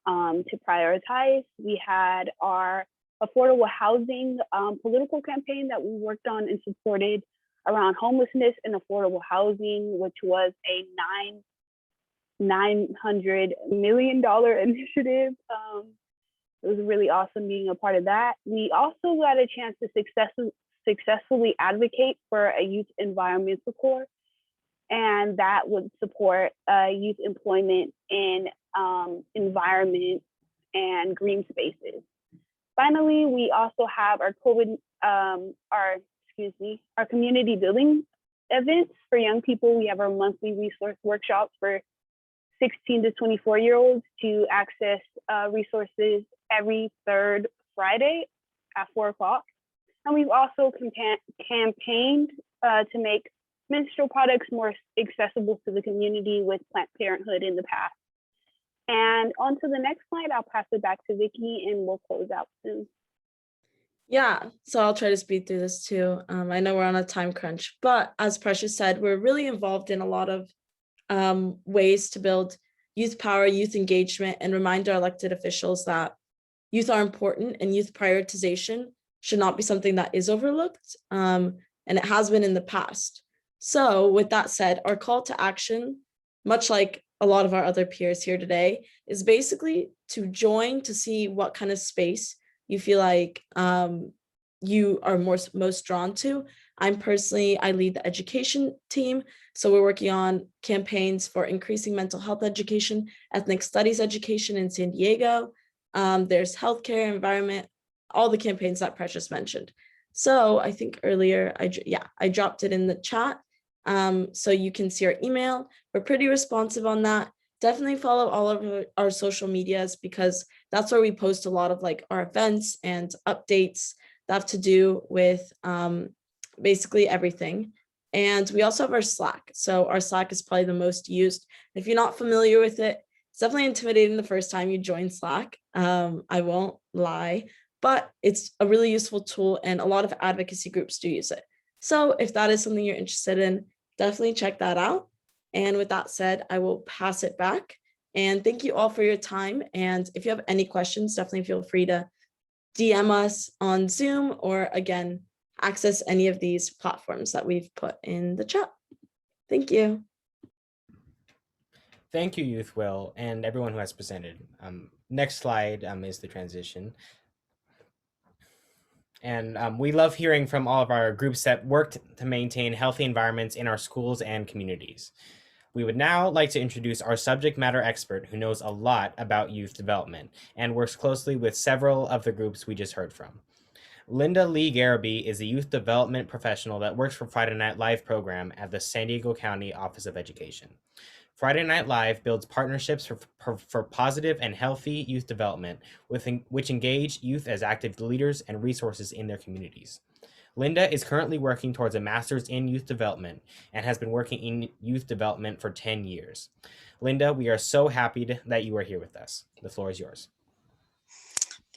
to prioritize. We had our affordable housing political campaign that we worked on and supported around homelessness and affordable housing, which was a $900 million initiative. It was really awesome being a part of that. We also got a chance to successfully advocate for a youth environmental corps, and that would support youth employment in environment and green spaces. Finally, we also have our our community building events for young people. We have our monthly resource workshops for 16 to 24-year-olds to access resources every third Friday at 4 o'clock. And we've also campaigned to make menstrual products more accessible to the community with Planned Parenthood in the past. And on to the next slide, I'll pass it back to Vicki and we'll close out soon. Yeah, so I'll try to speed through this too. I know we're on a time crunch, but as Precious said, we're really involved in a lot of ways to build youth power, youth engagement, and remind our elected officials that youth are important and youth prioritization should not be something that is overlooked, and it has been in the past. So with that said, our call to action, much like a lot of our other peers here today, is basically to join to see what kind of space you feel like you are most drawn to. I lead the education team. So we're working on campaigns for increasing mental health education, ethnic studies education in San Diego. There's healthcare, environment, all the campaigns that Precious mentioned. So I think earlier, I dropped it in the chat. So you can see our email. We're pretty responsive on that. Definitely follow all of our social medias because that's where we post a lot of like our events and updates that have to do with basically everything. And we also have our Slack. So our Slack is probably the most used. If you're not familiar with it, it's definitely intimidating the first time you join Slack. I won't lie, but it's a really useful tool and a lot of advocacy groups do use it. So if that is something you're interested in, definitely check that out. And with that said, I will pass it back. And thank you all for your time. And if you have any questions, definitely feel free to DM us on Zoom or again, access any of these platforms that we've put in the chat. Thank you. Thank you, Youth Will, and everyone who has presented. Next slide is the transition. And we love hearing from all of our groups that work to maintain healthy environments in our schools and communities. We would now like to introduce our subject matter expert who knows a lot about youth development and works closely with several of the groups we just heard from. Linda Lee Garraby is a youth development professional that works for Friday Night Live program at the San Diego County Office of Education. Friday Night Live builds partnerships for positive and healthy youth development, which engage youth as active leaders and resources in their communities. Linda is currently working towards a master's in youth development and has been working in youth development for 10 years. Linda, we are so happy that you are here with us. The floor is yours.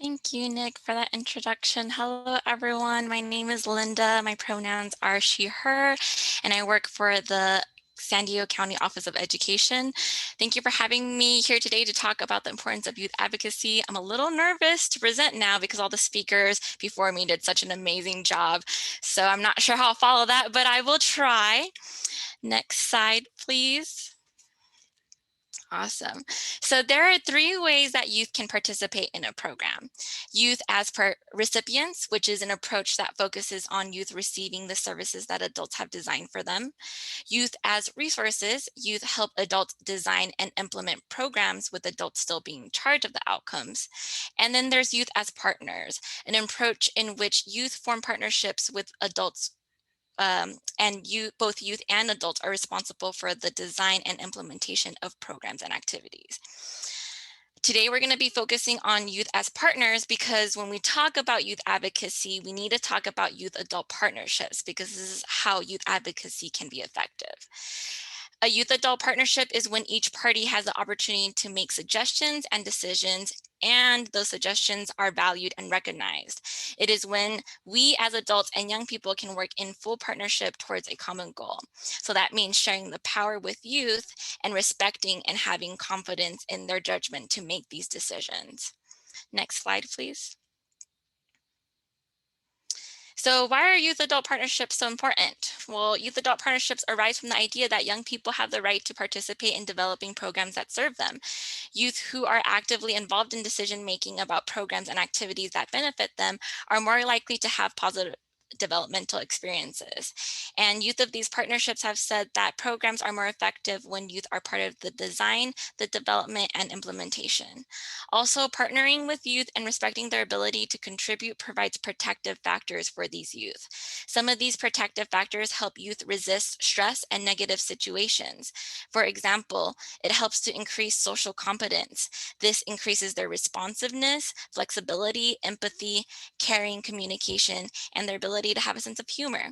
Thank you, Nick, for that introduction. Hello, everyone. My name is Linda. My pronouns are she, her, and I work for the San Diego County Office of Education. Thank you for having me here today to talk about the importance of youth advocacy. I'm a little nervous to present now because all the speakers before me did such an amazing job. So I'm not sure how I'll follow that, but I will try. Next slide, please. Awesome. So there are 3 ways that youth can participate in a program. Youth as recipients, which is an approach that focuses on youth receiving the services that adults have designed for them. Youth as resources, youth help adults design and implement programs with adults still being in charge of the outcomes. And then there's youth as partners, an approach in which youth form partnerships with adults, and both youth and adults are responsible for the design and implementation of programs and activities. Today, we're going to be focusing on youth as partners because when we talk about youth advocacy, we need to talk about youth adult partnerships because this is how youth advocacy can be effective. A youth adult partnership is when each party has the opportunity to make suggestions and decisions, and those suggestions are valued and recognized. It is when we as adults and young people can work in full partnership towards a common goal. So that means sharing the power with youth and respecting and having confidence in their judgment to make these decisions. Next slide, please. So why are youth adult partnerships so important? Well, youth adult partnerships arise from the idea that young people have the right to participate in developing programs that serve them. Youth who are actively involved in decision making about programs and activities that benefit them are more likely to have positive developmental experiences. And youth of these partnerships have said that programs are more effective when youth are part of the design, the development, and implementation. Also, partnering with youth and respecting their ability to contribute provides protective factors for these youth. Some of these protective factors help youth resist stress and negative situations. For example, it helps to increase social competence. This increases their responsiveness, flexibility, empathy, caring, communication, and their ability to have a sense of humor.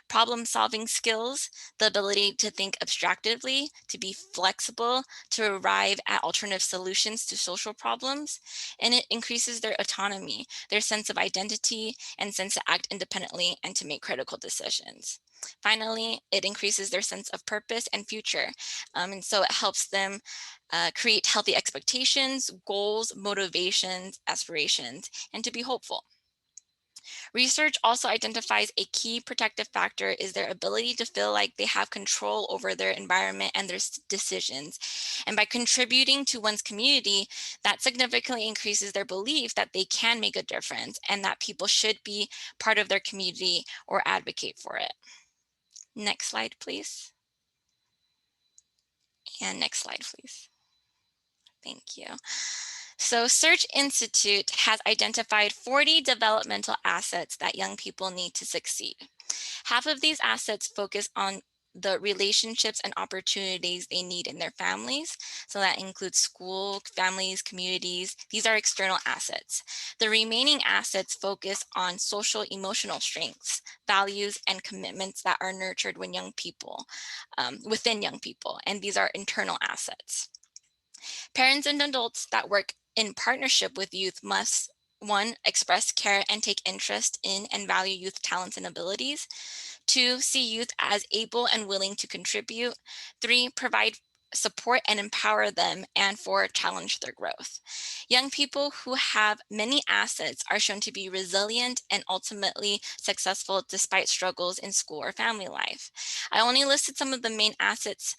Problem-solving skills, the ability to think abstractively, to be flexible, to arrive at alternative solutions to social problems, and it increases their autonomy, their sense of identity, and sense to act independently and to make critical decisions. Finally, it increases their sense of purpose and future, and so it helps them create healthy expectations, goals, motivations, aspirations, and to be hopeful. Research also identifies a key protective factor is their ability to feel like they have control over their environment and their decisions. And by contributing to one's community, that significantly increases their belief that they can make a difference and that people should be part of their community or advocate for it. Next slide, please. And next slide, please. Thank you. So Search Institute has identified 40 developmental assets that young people need to succeed. Half of these assets focus on the relationships and opportunities they need in their families. So that includes school, families, communities. These are external assets. The remaining assets focus on social emotional strengths, values, and commitments that are nurtured when young people, within young people. And these are internal assets. Parents and adults that work in partnership with youth must, 1, express care and take interest in and value youth talents and abilities. 2, see youth as able and willing to contribute. 3, provide support and empower them. And 4, challenge their growth. Young people who have many assets are shown to be resilient and ultimately successful despite struggles in school or family life. I only listed some of the main assets,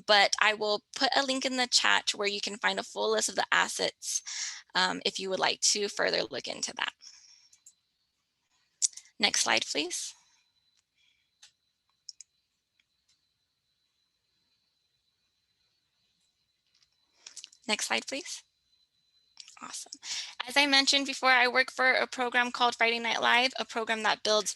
but I will put a link in the chat to where you can find a full list of the assets if you would like to further look into that. Next slide, please. Next slide, please. Awesome. As I mentioned before, I work for a program called Friday Night Live, a program that builds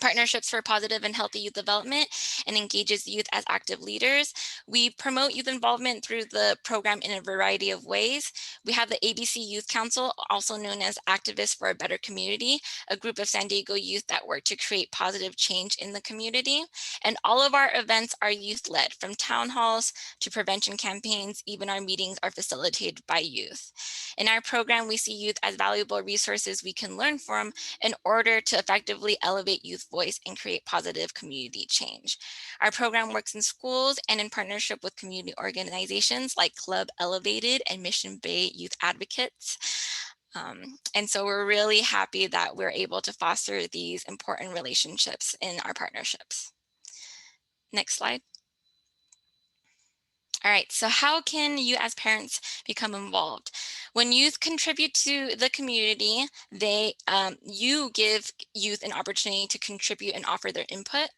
partnerships for positive and healthy youth development and engages youth as active leaders. We promote youth involvement through the program in a variety of ways. We have the ABC Youth Council, also known as Activists for a Better Community, a group of San Diego youth that work to create positive change in the community. And all of our events are youth-led, from town halls to prevention campaigns. Even our meetings are facilitated by youth. In our program, we see youth as valuable resources we can learn from in order to effectively elevate youth voice and create positive community change. Our program works in schools and in partnership with community organizations like Club Elevated and Mission Bay Youth Advocates. And so we're really happy that we're able to foster these important relationships in our partnerships. Next slide. All right, so how can you as parents become involved? When youth contribute to the community, you give youth an opportunity to contribute and offer their input.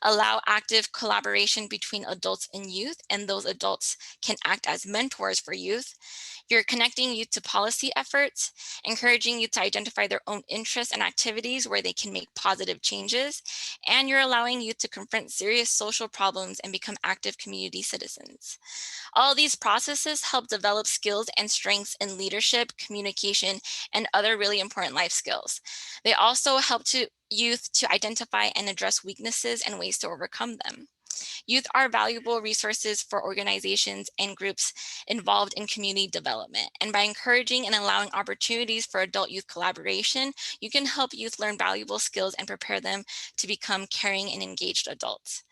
Allow active collaboration between adults and youth, and those adults can act as mentors for youth. You're connecting youth to policy efforts, encouraging youth to identify their own interests and activities where they can make positive changes, and you're allowing youth to confront serious social problems and become active community citizens. All these processes help develop skills and strengths in leadership, communication, and other really important life skills. They also help youth to identify and address weaknesses and ways to overcome them. Youth are valuable resources for organizations and groups involved in community development. And by encouraging and allowing opportunities for adult-youth collaboration, you can help youth learn valuable skills and prepare them to become caring and engaged adults.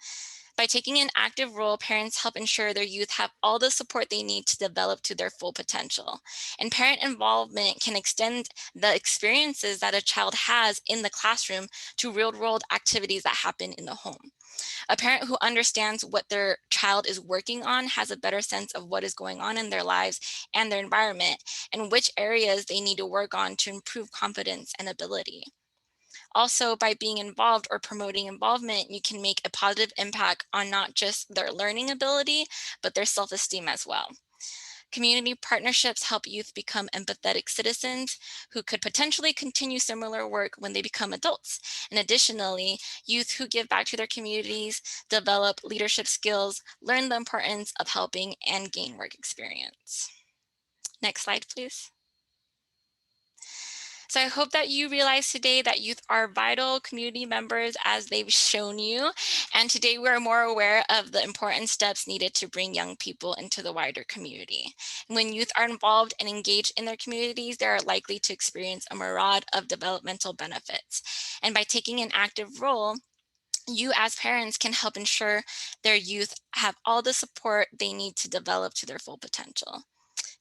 By taking an active role, parents help ensure their youth have all the support they need to develop to their full potential. And parent involvement can extend the experiences that a child has in the classroom to real-world activities that happen in the home. A parent who understands what their child is working on has a better sense of what is going on in their lives and their environment, and which areas they need to work on to improve confidence and ability. Also, by being involved or promoting involvement, you can make a positive impact on not just their learning ability, but their self-esteem as well. Community partnerships help youth become empathetic citizens who could potentially continue similar work when they become adults. And additionally, youth who give back to their communities, develop leadership skills, learn the importance of helping, and gain work experience. Next slide, please. So I hope that you realize today that youth are vital community members as they've shown you. And today we're more aware of the important steps needed to bring young people into the wider community. When youth are involved and engaged in their communities, they are likely to experience a myriad of developmental benefits. And by taking an active role, you as parents can help ensure their youth have all the support they need to develop to their full potential.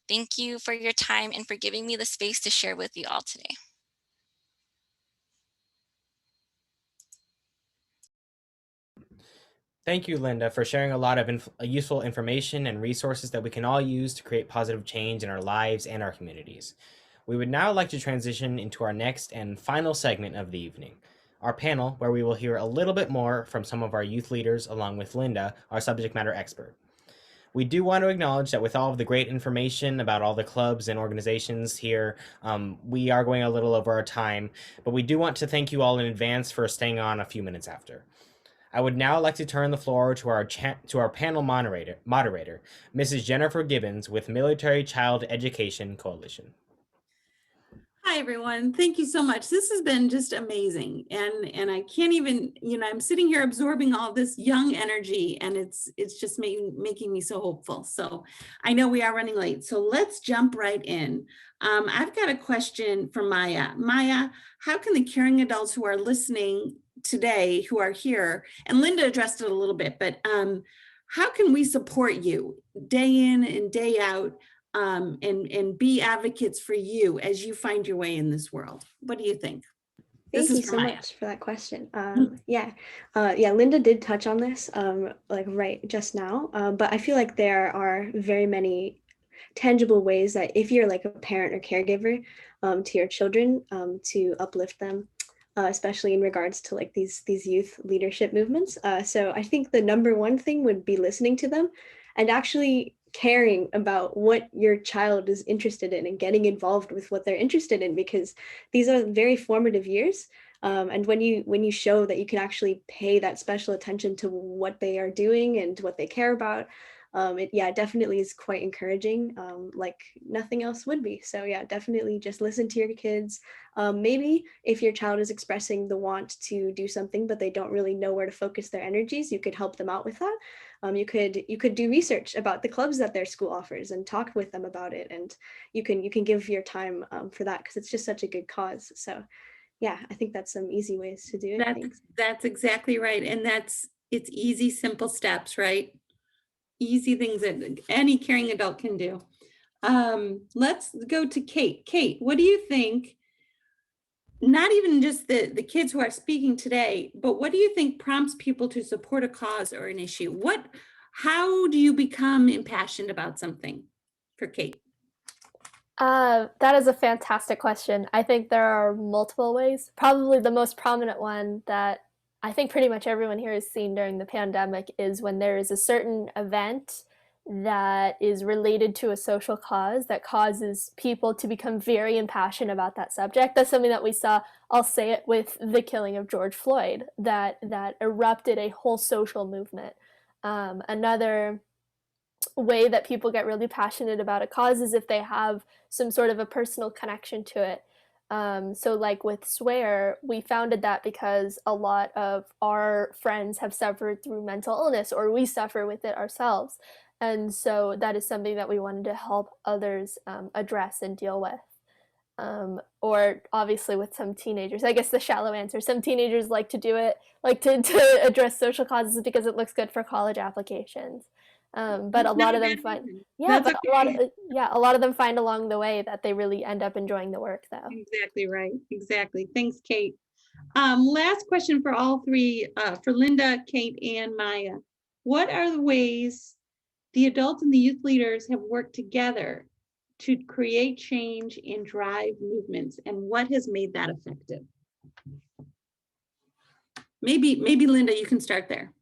Thank you for your time and for giving me the space to share with you all today. Thank you, Linda, for sharing a lot of useful information and resources that we can all use to create positive change in our lives and our communities. We would now like to transition into our next and final segment of the evening, our panel, where we will hear a little bit more from some of our youth leaders along with Linda, our subject matter expert. We do want to acknowledge that with all of the great information about all the clubs and organizations here, we are going a little over our time, but we do want to thank you all in advance for staying on a few minutes after. I would now like to turn the floor to our panel moderator, Mrs. Jennifer Gibbons with Military Child Education Coalition. Hi, everyone. Thank you so much. This has been just amazing. And I can't even, I'm sitting here absorbing all this young energy, and it's just making me so hopeful. So I know we are running late, so let's jump right in. I've got a question for Maya. Maya, how can the caring adults who are listening today, who are here, and Linda addressed it a little bit, but how can we support you day in and day out? And be advocates for you as you find your way in this world? What do you think? Thank you so much for that question. Yeah, Linda did touch on this like right just now, but I feel like there are very many tangible ways that if you're like a parent or caregiver to your children, to uplift them, especially in regards to like these youth leadership movements. So I think the number one thing would be listening to them and actually caring about what your child is interested in and getting involved with what they're interested in, because these are very formative years. And when you show that you can actually pay that special attention to what they are doing and what they care about, it definitely is quite encouraging, like nothing else would be. So yeah, definitely just listen to your kids. Maybe if your child is expressing the want to do something, but they don't really know where to focus their energies, you could help them out with that. You could do research about the clubs that their school offers and talk with them about it. And you can give your time for that, because it's just such a good cause. So yeah, I think that's some easy ways to do it. That's exactly right. And it's easy, simple steps, right? Easy things that any caring adult can do. Let's go to Kate. Kate, what do you think? Not even just the kids who are speaking today, but what do you think prompts people to support a cause or an issue? How do you become impassioned about something? For Kate. That is a fantastic question. I think there are multiple ways. Probably the most prominent one that I think pretty much everyone here has seen during the pandemic is when there is a certain event that is related to a social cause that causes people to become very impassioned about that subject. That's something that we saw, I'll say it, with the killing of George Floyd, that erupted a whole social movement. Another way that people get really passionate about a cause is if they have some sort of a personal connection to it. So like with Swear, we founded that because a lot of our friends have suffered through mental illness, or we suffer with it ourselves. And so that is something that we wanted to help others address and deal with. Or obviously with some teenagers, I guess the shallow answer, some teenagers like to do it, like to address social causes because it looks good for college applications. But a lot of them find, yeah, but a lot of them find along the way that they really end up enjoying the work though. Exactly right. Exactly. Thanks, Kate. Last question for all three, for Linda, Kate, and Maya. What are the ways the adults and the youth leaders have worked together to create change and drive movements, and what has made that effective? Maybe Linda, you can start there.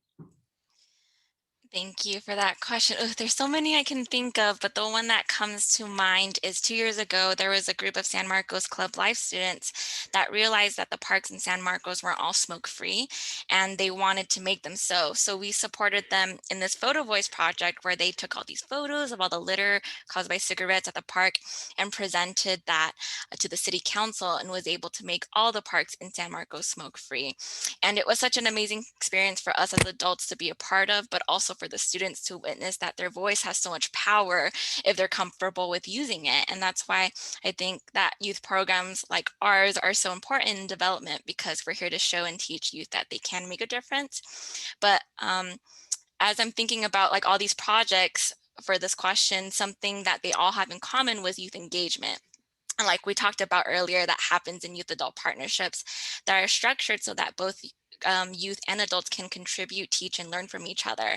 Thank you for that question. Oh, there's so many I can think of, but the one that comes to mind is 2 years ago, there was a group of San Marcos Club Life students that realized that the parks in San Marcos weren't all smoke-free, and they wanted to make them so. So we supported them in this Photo Voice project where they took all these photos of all the litter caused by cigarettes at the park and presented that to the city council and was able to make all the parks in San Marcos smoke-free. And it was such an amazing experience for us as adults to be a part of, but also for the students to witness that their voice has so much power if they're comfortable with using it. And that's why I think that youth programs like ours are so important in development, because we're here to show and teach youth that they can make a difference. But as I'm thinking about like all these projects for this question, something that they all have in common was youth engagement. And like we talked about earlier, that happens in youth adult partnerships that are structured so that both youth and adults can contribute, teach, and learn from each other.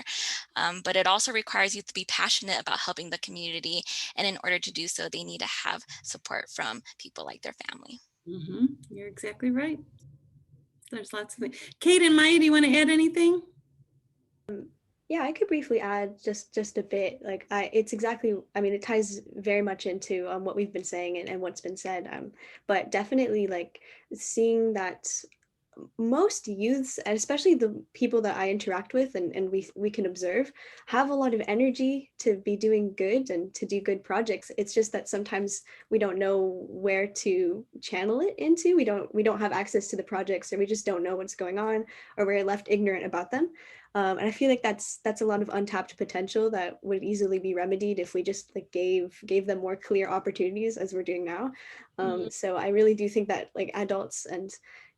But it also requires youth to be passionate about helping the community. And in order to do so, they need to have support from people like their family. Mm-hmm. You're exactly right. There's lots of things. Kate and Maya, do you want to add anything? Yeah, I could briefly add just a bit. Like it's exactly, I mean, it ties very much into what we've been saying and what's been said. But definitely like seeing that most youths, and especially the people that I interact with and we can observe, have a lot of energy to be doing good and to do good projects. It's just that sometimes we don't know where to channel it into. We don't have access to the projects, or we just don't know what's going on, or we're left ignorant about them. And I feel like that's a lot of untapped potential that would easily be remedied if we just like gave them more clear opportunities as we're doing now. So I really do think that like adults and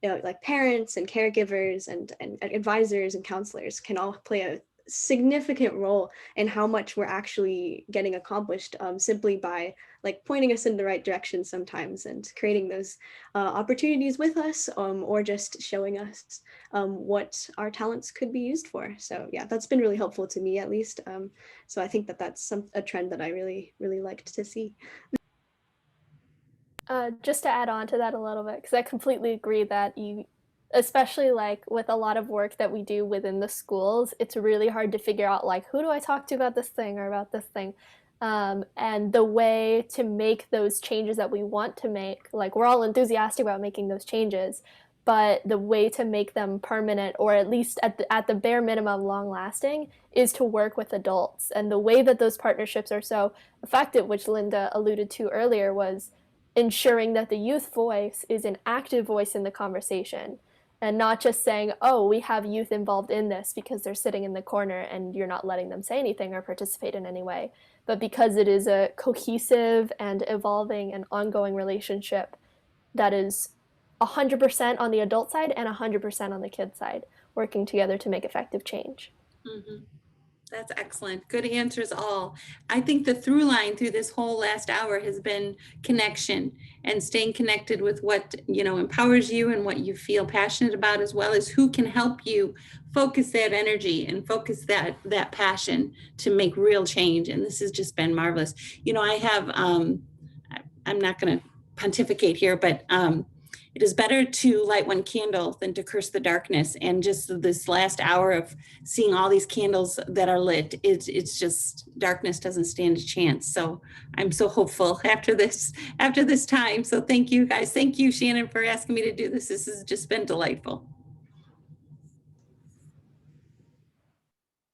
like parents and caregivers and advisors and counselors can all play a significant role in how much we're actually getting accomplished, simply by like pointing us in the right direction sometimes and creating those opportunities with us, or just showing us what our talents could be used for. So yeah, that's been really helpful to me at least. So I think that that's a trend that I really liked to see. Just to add on to that a little bit, because I completely agree that especially like with a lot of work that we do within the schools, it's really hard to figure out like, who do I talk to about this thing or about this thing? And the way to make those changes that we want to make, like we're all enthusiastic about making those changes, but the way to make them permanent, or at least at the bare minimum long lasting, is to work with adults. And the way that those partnerships are so effective, which Linda alluded to earlier, was ensuring that the youth voice is an active voice in the conversation, and not just saying, oh, we have youth involved in this because they're sitting in the corner and you're not letting them say anything or participate in any way, but because it is a cohesive and evolving and ongoing relationship that is 100% on the adult side and 100% on the kid side, working together to make effective change. Mm-hmm. That's excellent. Good answers all. I think the through line through this whole last hour has been connection and staying connected with what, empowers you and what you feel passionate about, as well as who can help you focus that energy and focus that passion to make real change. And this has just been marvelous. I have, I'm not going to pontificate here, but it is better to light one candle than to curse the darkness. And just this last hour of seeing all these candles that are lit, it's just darkness doesn't stand a chance. So I'm so hopeful after this time. So thank you guys. Thank you, Shannon, for asking me to do this. This has just been delightful.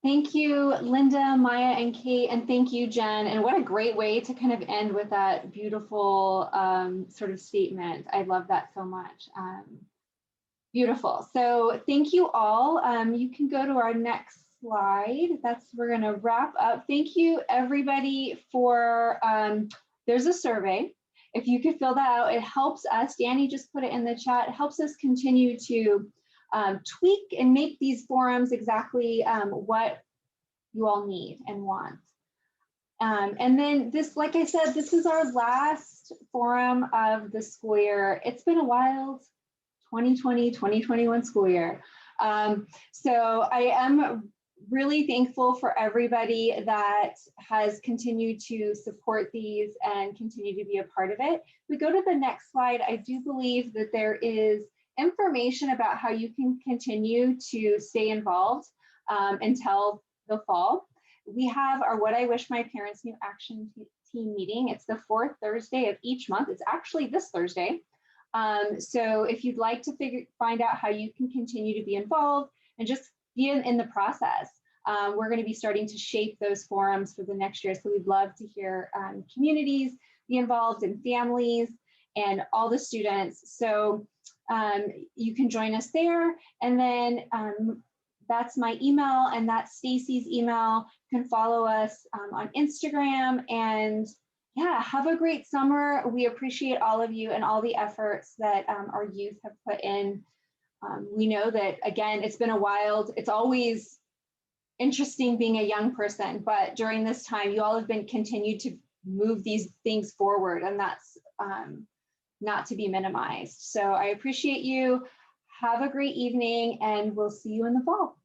Thank you, Linda, Maya, and Kate, and thank you, Jen. And what a great way to kind of end with that beautiful sort of statement. I love that so much. Beautiful. So thank you all. You can go to our next slide. We're going to wrap up. Thank you, everybody, for, there's a survey. If you could fill that out, it helps us. Danny just put it in the chat. It helps us continue to tweak and make these forums exactly what you all need and want. And then this, like I said, this is our last forum of the school year. It's been a wild 2020, 2021 school year. So I am really thankful for everybody that has continued to support these and continue to be a part of it. If we go to the next slide, I do believe that there is information about how you can continue to stay involved until the fall. We have our What I Wish My Parents Knew Action Team meeting. It's the fourth Thursday of each month. It's actually this Thursday. So if you'd like to find out how you can continue to be involved and just be in the process, we're going to be starting to shape those forums for the next year. So we'd love to hear communities be involved and families and all the students. So you can join us there. And then that's my email and that's Stacy's email. You can follow us on Instagram, and yeah, have a great summer. We appreciate all of you and all the efforts that our youth have put in. We know that, again, it's been a wild, it's always interesting being a young person, but during this time, you all have been continued to move these things forward, and that's not to be minimized. So I appreciate you. Have a great evening, and we'll see you in the fall.